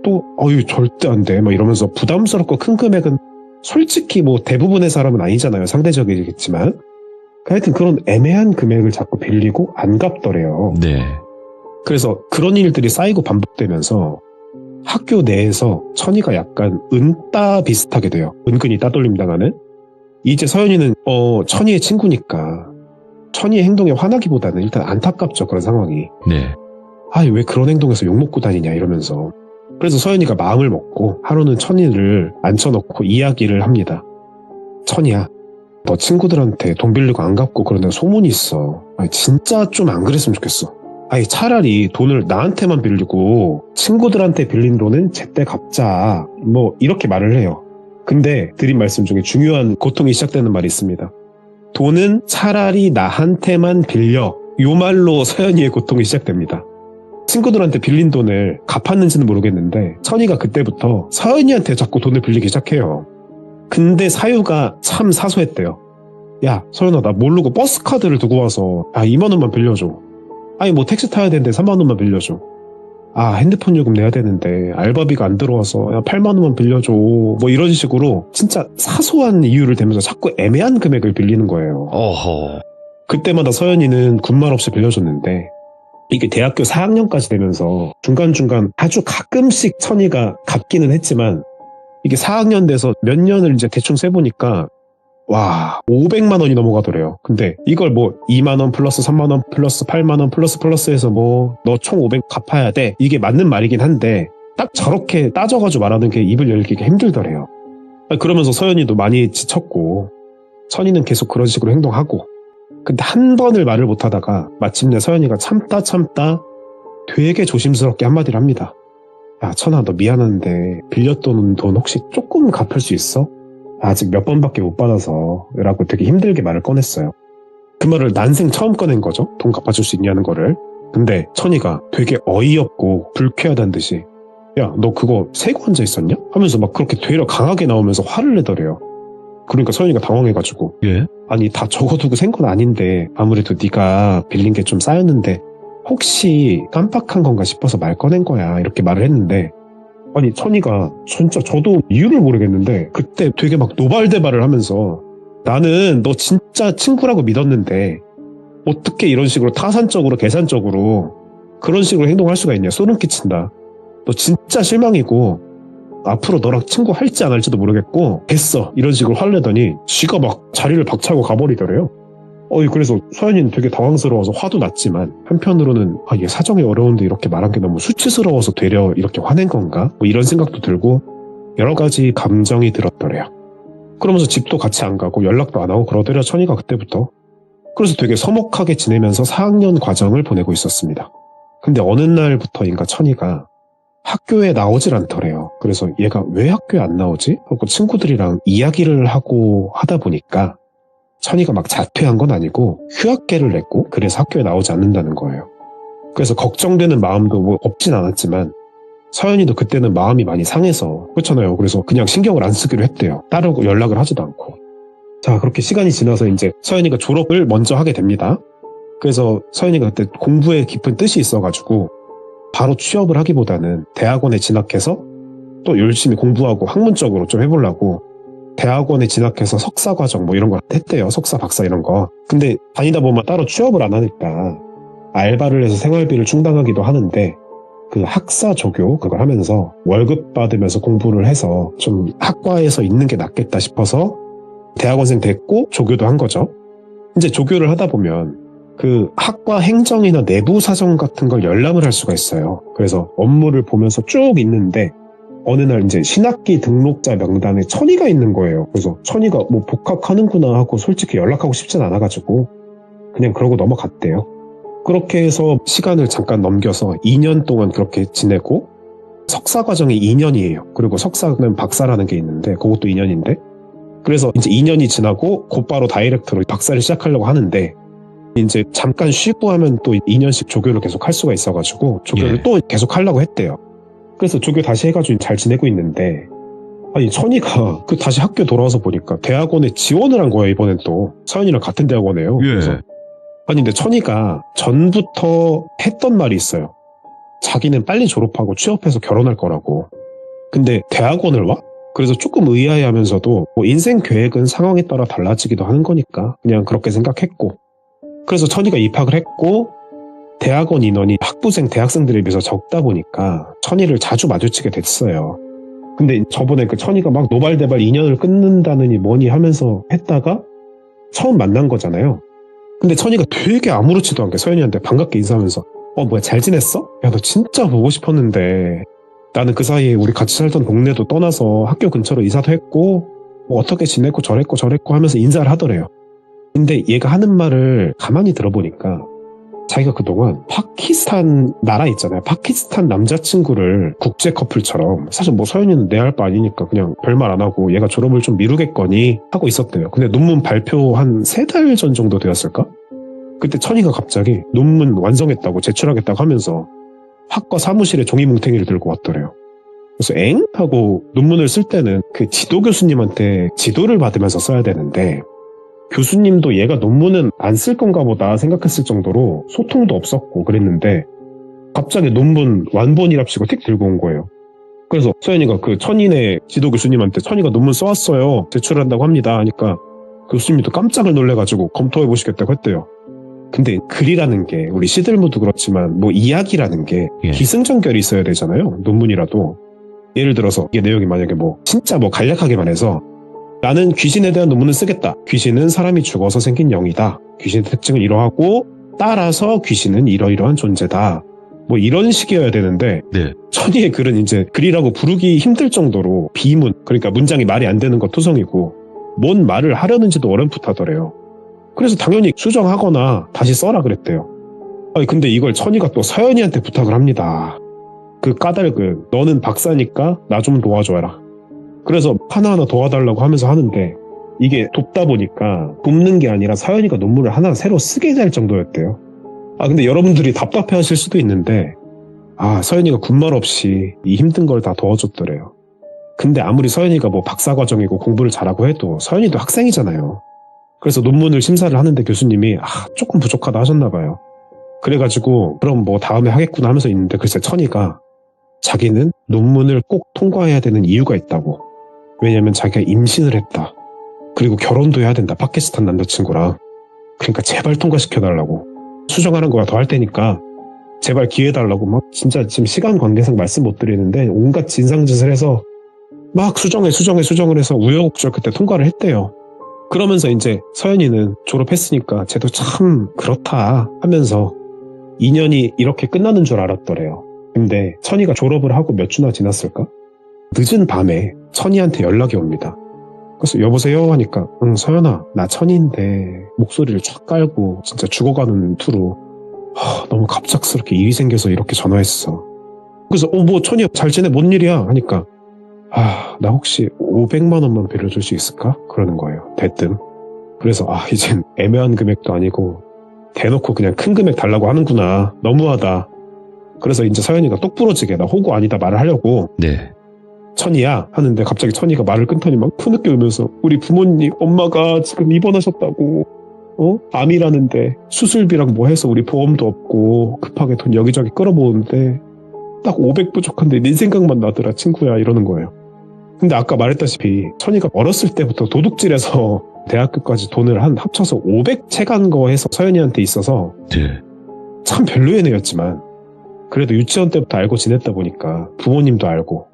또 어유 절대 안 돼 막 이러면서 부담스럽고 큰 금액은 솔직히 뭐 대부분의 사람은 아니잖아요. 상대적이겠지만 하여튼 그런 애매한 금액을 자꾸 빌리고 안 갚더래요. 네. 그래서 그런 일들이 쌓이고 반복되면서 학교 내에서 천이가 약간 은따 비슷하게 돼요. 은근히 따돌림 당하는. 이제 서연이는 천이의 친구니까 천이의 행동에 화나기보다는 일단 안타깝죠. 그런 상황이. 네. 아, 왜 그런 행동에서 욕먹고 다니냐 이러면서. 그래서 서연이가 마음을 먹고 하루는 천이를 앉혀놓고 이야기를 합니다. 천이야, 너 친구들한테 돈 빌리고 안 갚고 그러는 소문이 있어. 아니, 진짜 좀 안 그랬으면 좋겠어. 아니, 차라리 돈을 나한테만 빌리고 친구들한테 빌린 돈은 제때 갚자. 뭐 이렇게 말을 해요. 근데 드린 말씀 중에 중요한 고통이 시작되는 말이 있습니다. 돈은 차라리 나한테만 빌려. 요 말로 서연이의 고통이 시작됩니다. 친구들한테 빌린 돈을 갚았는지는 모르겠는데 천이가 그때부터 서연이한테 자꾸 돈을 빌리기 시작해요. 근데 사유가 참 사소했대요. 야, 서연아, 나 모르고 버스카드를 두고 와서 2만 원만 빌려줘. 아니 뭐 택시 타야 되는데 3만 원만 빌려줘. 아, 핸드폰 요금 내야 되는데 알바비가 안 들어와서 야, 8만 원만 빌려줘. 뭐 이런 식으로 진짜 사소한 이유를 대면서 자꾸 애매한 금액을 빌리는 거예요. 어허. 그때마다 서연이는 군말 없이 빌려줬는데 이게 대학교 4학년까지 되면서 중간중간 아주 가끔씩 천이가 갚기는 했지만 이게 4학년 돼서 몇 년을 이제 대충 세보니까 와, 500만 원이 넘어가더래요. 근데 이걸 뭐 2만 원 플러스 3만 원 플러스 8만 원 플러스 해서 뭐 너 총 500 갚아야 돼. 이게 맞는 말이긴 한데 딱 저렇게 따져가지고 말하는 게 입을 열기가 힘들더래요. 그러면서 서연이도 많이 지쳤고 천이는 계속 그런 식으로 행동하고 근데 한 번을 말을 못하다가 마침내 서연이가 참다 되게 조심스럽게 한마디를 합니다. 야, 천아, 너 미안한데 빌렸던 돈 혹시 조금 갚을 수 있어? 아직 몇 번밖에 못 받아서 라고 되게 힘들게 말을 꺼냈어요. 그 말을 난생 처음 꺼낸 거죠. 돈 갚아줄 수 있냐는 거를. 근데 천이가 되게 어이없고 불쾌하다는 듯이 야, 너 그거 세고 앉아 있었냐? 하면서 막 그렇게 되려 강하게 나오면서 화를 내더래요. 그러니까 서연이가 당황해가지고 예? 아니 다 적어두고 센 건 아닌데 아무래도 네가 빌린 게 좀 쌓였는데 혹시 깜빡한 건가 싶어서 말 꺼낸 거야 이렇게 말을 했는데 아니 천이가 진짜 저도 이유를 모르겠는데 그때 되게 막 노발대발을 하면서 나는 너 진짜 친구라고 믿었는데 어떻게 이런 식으로 타산적으로 계산적으로 그런 식으로 행동할 수가 있냐 소름 끼친다. 너 진짜 실망이고 앞으로 너랑 친구 할지 안 할지도 모르겠고 됐어 이런 식으로 화를 내더니 지가 막 자리를 박차고 가버리더래요. 그래서 서연이는 되게 당황스러워서 화도 났지만 한편으로는 얘 사정이 어려운데 이렇게 말한 게 너무 수치스러워서 되려 이렇게 화낸 건가? 뭐 이런 생각도 들고 여러 가지 감정이 들었더래요. 그러면서 집도 같이 안 가고 연락도 안 하고 그러더래요. 천이가 그때부터. 그래서 되게 서먹하게 지내면서 4학년 과정을 보내고 있었습니다. 근데 어느 날부터인가 천이가 학교에 나오질 않더래요. 그래서 얘가 왜 학교에 안 나오지? 하고 친구들이랑 이야기를 하고 하다 보니까 천이가 막 자퇴한 건 아니고 휴학계를 냈고 그래서 학교에 나오지 않는다는 거예요. 그래서 걱정되는 마음도 뭐 없진 않았지만 서연이도 그때는 마음이 많이 상해서 그렇잖아요. 그래서 그냥 신경을 안 쓰기로 했대요. 따르고 연락을 하지도 않고. 자, 그렇게 시간이 지나서 이제 서연이가 졸업을 먼저 하게 됩니다. 그래서 서연이가 그때 공부에 깊은 뜻이 있어가지고 바로 취업을 하기보다는 대학원에 진학해서 또 열심히 공부하고 학문적으로 좀 해보려고 대학원에 진학해서 석사과정 뭐 이런 거 했대요. 석사, 박사 이런 거. 근데 다니다 보면 따로 취업을 안 하니까 알바를 해서 생활비를 충당하기도 하는데 그 학사 조교 그걸 하면서 월급 받으면서 공부를 해서 좀 학과에서 있는 게 낫겠다 싶어서 대학원생 됐고 조교도 한 거죠. 이제 조교를 하다 보면 그 학과 행정이나 내부 사정 같은 걸 열람을 할 수가 있어요. 그래서 업무를 보면서 쭉 있는데 어느 날 이제 신학기 등록자 명단에 천이가 있는 거예요. 그래서 천이가 뭐 복학하는구나 하고 솔직히 연락하고 싶진 않아가지고 그냥 그러고 넘어갔대요. 그렇게 해서 시간을 잠깐 넘겨서 2년 동안 그렇게 지내고 석사 과정이 2년이에요. 그리고 석사는 박사라는 게 있는데 그것도 2년인데 그래서 이제 2년이 지나고 곧바로 다이렉트로 박사를 시작하려고 하는데 이제 잠깐 쉬고 하면 또 2년씩 조교를 계속 할 수가 있어가지고 조교를 또 계속 하려고 했대요. 그래서 조교 다시 해가지고 잘 지내고 있는데 아니 천이가 그 다시 학교 돌아와서 보니까 대학원에 지원을 한 거예요. 이번엔 또 서연이랑 같은 대학원에요. 예. 그래서 아니 근데 천이가 전부터 했던 말이 있어요. 자기는 빨리 졸업하고 취업해서 결혼할 거라고. 근데 대학원을 와? 그래서 조금 의아해하면서도 뭐 인생 계획은 상황에 따라 달라지기도 하는 거니까 그냥 그렇게 생각했고, 그래서 천이가 입학을 했고 대학원 인원이 학부생 대학생들에 비해서 적다 보니까 천이를 자주 마주치게 됐어요. 근데 저번에 그 천이가 막 노발대발 인연을 끊는다느니 뭐니 하면서 했다가 처음 만난 거잖아요. 근데 천이가 되게 아무렇지도 않게 서연이한테 반갑게 인사하면서 뭐야 잘 지냈어? 야 너 진짜 보고 싶었는데 나는 그 사이에 우리 같이 살던 동네도 떠나서 학교 근처로 이사도 했고 뭐 어떻게 지냈고 저랬고 하면서 인사를 하더래요. 근데 얘가 하는 말을 가만히 들어보니까 자기가 그동안 파키스탄 나라 있잖아요. 파키스탄 남자친구를 국제 커플처럼, 사실 뭐 서연이는 내 할 바 아니니까 그냥 별말 안 하고 얘가 졸업을 좀 미루겠거니 하고 있었대요. 근데 논문 발표 한 3달 전 정도 되었을까? 그때 천이가 갑자기 논문 완성했다고 제출하겠다고 하면서 학과 사무실에 종이 뭉탱이를 들고 왔더래요. 그래서 엥? 하고 논문을 쓸 때는 그 지도 교수님한테 지도를 받으면서 써야 되는데 교수님도 얘가 논문은 안 쓸 건가 보다 생각했을 정도로 소통도 없었고 그랬는데 갑자기 논문 완본이랍시고 틱 들고 온 거예요. 그래서 서연이가 그 천인의 지도 교수님한테 천이가 논문 써왔어요. 제출한다고 합니다. 하니까 교수님도 깜짝을 놀래가지고 검토해보시겠다고 했대요. 근데 글이라는 게 우리 시들무도 그렇지만 뭐 이야기라는 게 기승전결이 있어야 되잖아요. 논문이라도. 예를 들어서 이게 내용이 만약에 뭐 진짜 뭐 간략하게 말해서 나는 귀신에 대한 논문을 쓰겠다. 귀신은 사람이 죽어서 생긴 영이다. 귀신의 특징은 이러하고 따라서 귀신은 이러이러한 존재다. 뭐 이런 식이어야 되는데 네. 천이의 글은 이제 글이라고 부르기 힘들 정도로 비문, 그러니까 문장이 말이 안 되는 것 투성이고 뭔 말을 하려는지도 어렴풋하더래요. 그래서 당연히 수정하거나 다시 써라 그랬대요. 아니 근데 이걸 천이가 또 서연이한테 부탁을 합니다. 그 까닭은 너는 박사니까 나 좀 도와줘라. 그래서 하나하나 도와달라고 하면서 하는데 이게 돕다 보니까 돕는 게 아니라 서연이가 논문을 하나 새로 쓰게 될 정도였대요. 근데 여러분들이 답답해 하실 수도 있는데 서연이가 군말 없이 이 힘든 걸 다 도와줬더래요. 근데 아무리 서연이가 뭐 박사과정이고 공부를 잘하고 해도 서연이도 학생이잖아요. 그래서 논문을 심사를 하는데 교수님이 조금 부족하다 하셨나 봐요. 그래가지고 그럼 뭐 다음에 하겠구나 하면서 있는데 글쎄 천이가 자기는 논문을 꼭 통과해야 되는 이유가 있다고. 왜냐면 자기가 임신을 했다. 그리고 결혼도 해야 된다. 파키스탄 남자친구랑. 그러니까 제발 통과시켜달라고. 수정하는 거야 더 할 테니까 제발 기회 달라고 막 진짜 지금 시간 관계상 말씀 못 드리는데 온갖 진상짓을 해서 막 수정을 해서 우여곡절 그때 통과를 했대요. 그러면서 이제 서연이는 졸업했으니까 쟤도 참 그렇다 하면서 2년이 이렇게 끝나는 줄 알았더래요. 근데 천이가 졸업을 하고 몇 주나 지났을까? 늦은 밤에 천이한테 연락이 옵니다. 그래서 여보세요 하니까 서연아 나 천이인데 목소리를 쫙 깔고 진짜 죽어가는 투로 너무 갑작스럽게 일이 생겨서 이렇게 전화했어. 그래서 뭐 천이야 잘 지내 뭔 일이야 하니까 나 혹시 500만 원만 빌려줄 수 있을까? 그러는 거예요. 대뜸. 그래서 이젠 애매한 금액도 아니고 대놓고 그냥 큰 금액 달라고 하는구나. 너무하다. 그래서 이제 서연이가 똑부러지게 나 호구 아니다 말을 하려고 네. 천이야 하는데 갑자기 천이가 말을 끊더니 막 푸늦게 울면서 우리 부모님 엄마가 지금 입원하셨다고 암이라는데 수술비랑 뭐 해서 우리 보험도 없고 급하게 돈 여기저기 끌어모으는데 딱 500 부족한데 네 생각만 나더라 친구야 이러는 거예요. 근데 아까 말했다시피 천이가 어렸을 때부터 도둑질해서 대학교까지 돈을 한 합쳐서 500 채간 거 해서 서연이한테 있어서 네. 참 별로의 애였지만 그래도 유치원 때부터 알고 지냈다 보니까 부모님도 알고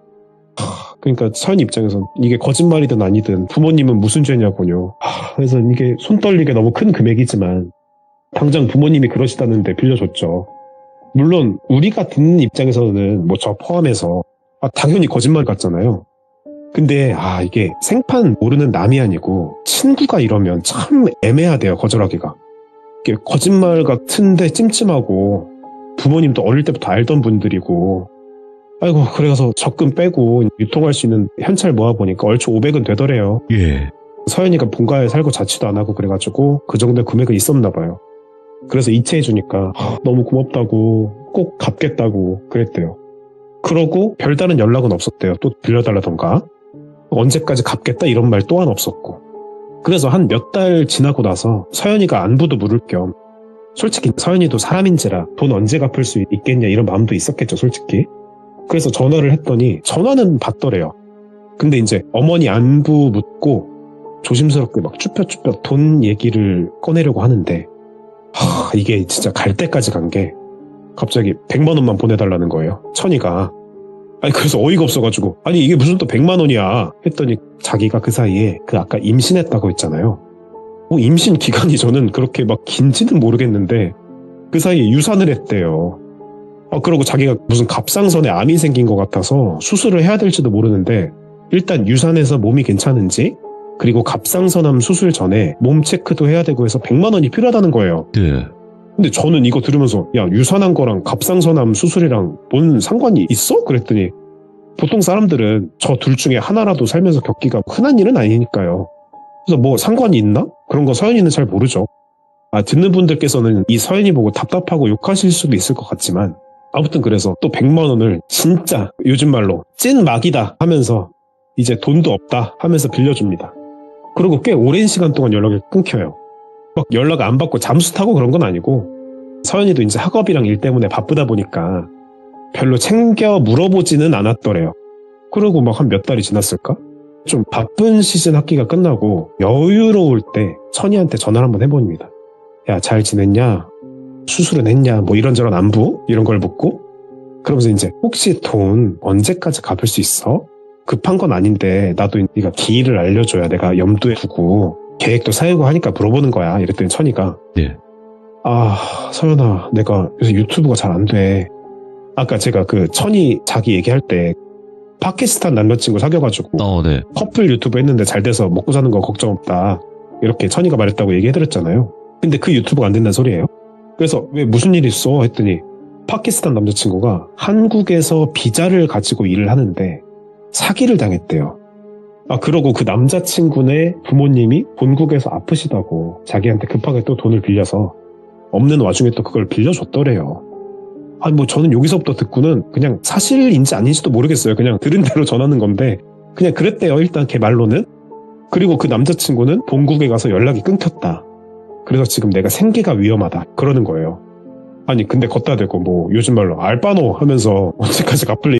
그러니까 서연이 입장에선 이게 거짓말이든 아니든 부모님은 무슨 죄냐고요. 그래서 이게 손 떨리게 너무 큰 금액이지만 당장 부모님이 그러시다는데 빌려줬죠. 물론 우리가 듣는 입장에서는 뭐 저 포함해서 당연히 거짓말 같잖아요. 근데 이게 생판 모르는 남이 아니고 친구가 이러면 참 애매하대요. 거절하기가. 이게 거짓말 같은데 찜찜하고 부모님도 어릴 때부터 알던 분들이고 아이고 그래서 적금 빼고 유통할 수 있는 현찰 모아보니까 얼추 500은 되더래요. 예. 서연이가 본가에 살고 자취도 안 하고 그래가지고 그 정도의 금액은 있었나 봐요. 그래서 이체해주니까 너무 고맙다고 꼭 갚겠다고 그랬대요. 그러고 별다른 연락은 없었대요. 또 빌려달라던가 언제까지 갚겠다 이런 말 또한 없었고. 그래서 한 몇 달 지나고 나서 서연이가 안부도 물을 겸 솔직히 서연이도 사람인지라 돈 언제 갚을 수 있겠냐 이런 마음도 있었겠죠, 솔직히. 그래서 전화를 했더니 전화는 받더래요. 근데 이제 어머니 안부 묻고 조심스럽게 막 쭈뼛쭈뼛 돈 얘기를 꺼내려고 하는데 이게 진짜 갈 때까지 간 게 갑자기 100만 원만 보내달라는 거예요. 천이가. 아니 그래서 어이가 없어가지고 아니 이게 무슨 또 100만 원이야 했더니 자기가 그 사이에 그 아까 임신했다고 했잖아요. 임신 기간이 저는 그렇게 막 긴지는 모르겠는데 그 사이에 유산을 했대요. 그러고 자기가 무슨 갑상선에 암이 생긴 것 같아서 수술을 해야 될지도 모르는데 일단 유산해서 몸이 괜찮은지 그리고 갑상선암 수술 전에 몸 체크도 해야 되고 해서 100만 원이 필요하다는 거예요. 네. 근데 저는 이거 들으면서 야 유산한 거랑 갑상선암 수술이랑 뭔 상관이 있어? 그랬더니 보통 사람들은 저 둘 중에 하나라도 살면서 겪기가 흔한 일은 아니니까요. 그래서 뭐 상관이 있나? 그런 거 서연이는 잘 모르죠. 듣는 분들께서는 이 서연이 보고 답답하고 욕하실 수도 있을 것 같지만 아무튼 그래서 또 100만 원을 진짜 요즘 말로 찐 막이다 하면서 이제 돈도 없다 하면서 빌려줍니다. 그리고 꽤 오랜 시간 동안 연락이 끊겨요. 막 연락 안 받고 잠수 타고 그런 건 아니고 서연이도 이제 학업이랑 일 때문에 바쁘다 보니까 별로 챙겨 물어보지는 않았더래요. 그러고 막 한 몇 달이 지났을까? 좀 바쁜 시즌 학기가 끝나고 여유로울 때 천이한테 전화를 한번 해봅니다. 야, 잘 지냈냐? 수술은 했냐? 뭐 이런저런 안부? 이런 걸 묻고 그러면서 이제 혹시 돈 언제까지 갚을 수 있어? 급한 건 아닌데 나도 네가 기일을 알려줘야 내가 염두에 두고 계획도 세우고 하니까 물어보는 거야. 이랬더니 천이가 네. 서연아 내가 요새 유튜브가 잘 안 돼. 아까 제가 그 천이 자기 얘기할 때 파키스탄 남자친구 사귀어가지고 네. 커플 유튜브 했는데 잘 돼서 먹고 사는 거 걱정 없다. 이렇게 천이가 말했다고 얘기해드렸잖아요. 근데 그 유튜브가 안 된다는 소리예요. 그래서 왜 무슨 일 있어? 했더니 파키스탄 남자친구가 한국에서 비자를 가지고 일을 하는데 사기를 당했대요. 그러고 그 남자친구네 부모님이 본국에서 아프시다고 자기한테 급하게 또 돈을 빌려서 없는 와중에 또 그걸 빌려줬더래요. 뭐 저는 여기서부터 듣고는 그냥 사실인지 아닌지도 모르겠어요. 그냥 들은 대로 전하는 건데 그냥 그랬대요. 일단 걔 말로는. 그리고 그 남자친구는 본국에 가서 연락이 끊겼다. 그래서 지금 내가 생계가 위험하다. 그러는 거예요. 아니 근데 걷다 대고 뭐 요즘 말로 알바노 하면서 언제까지 갚을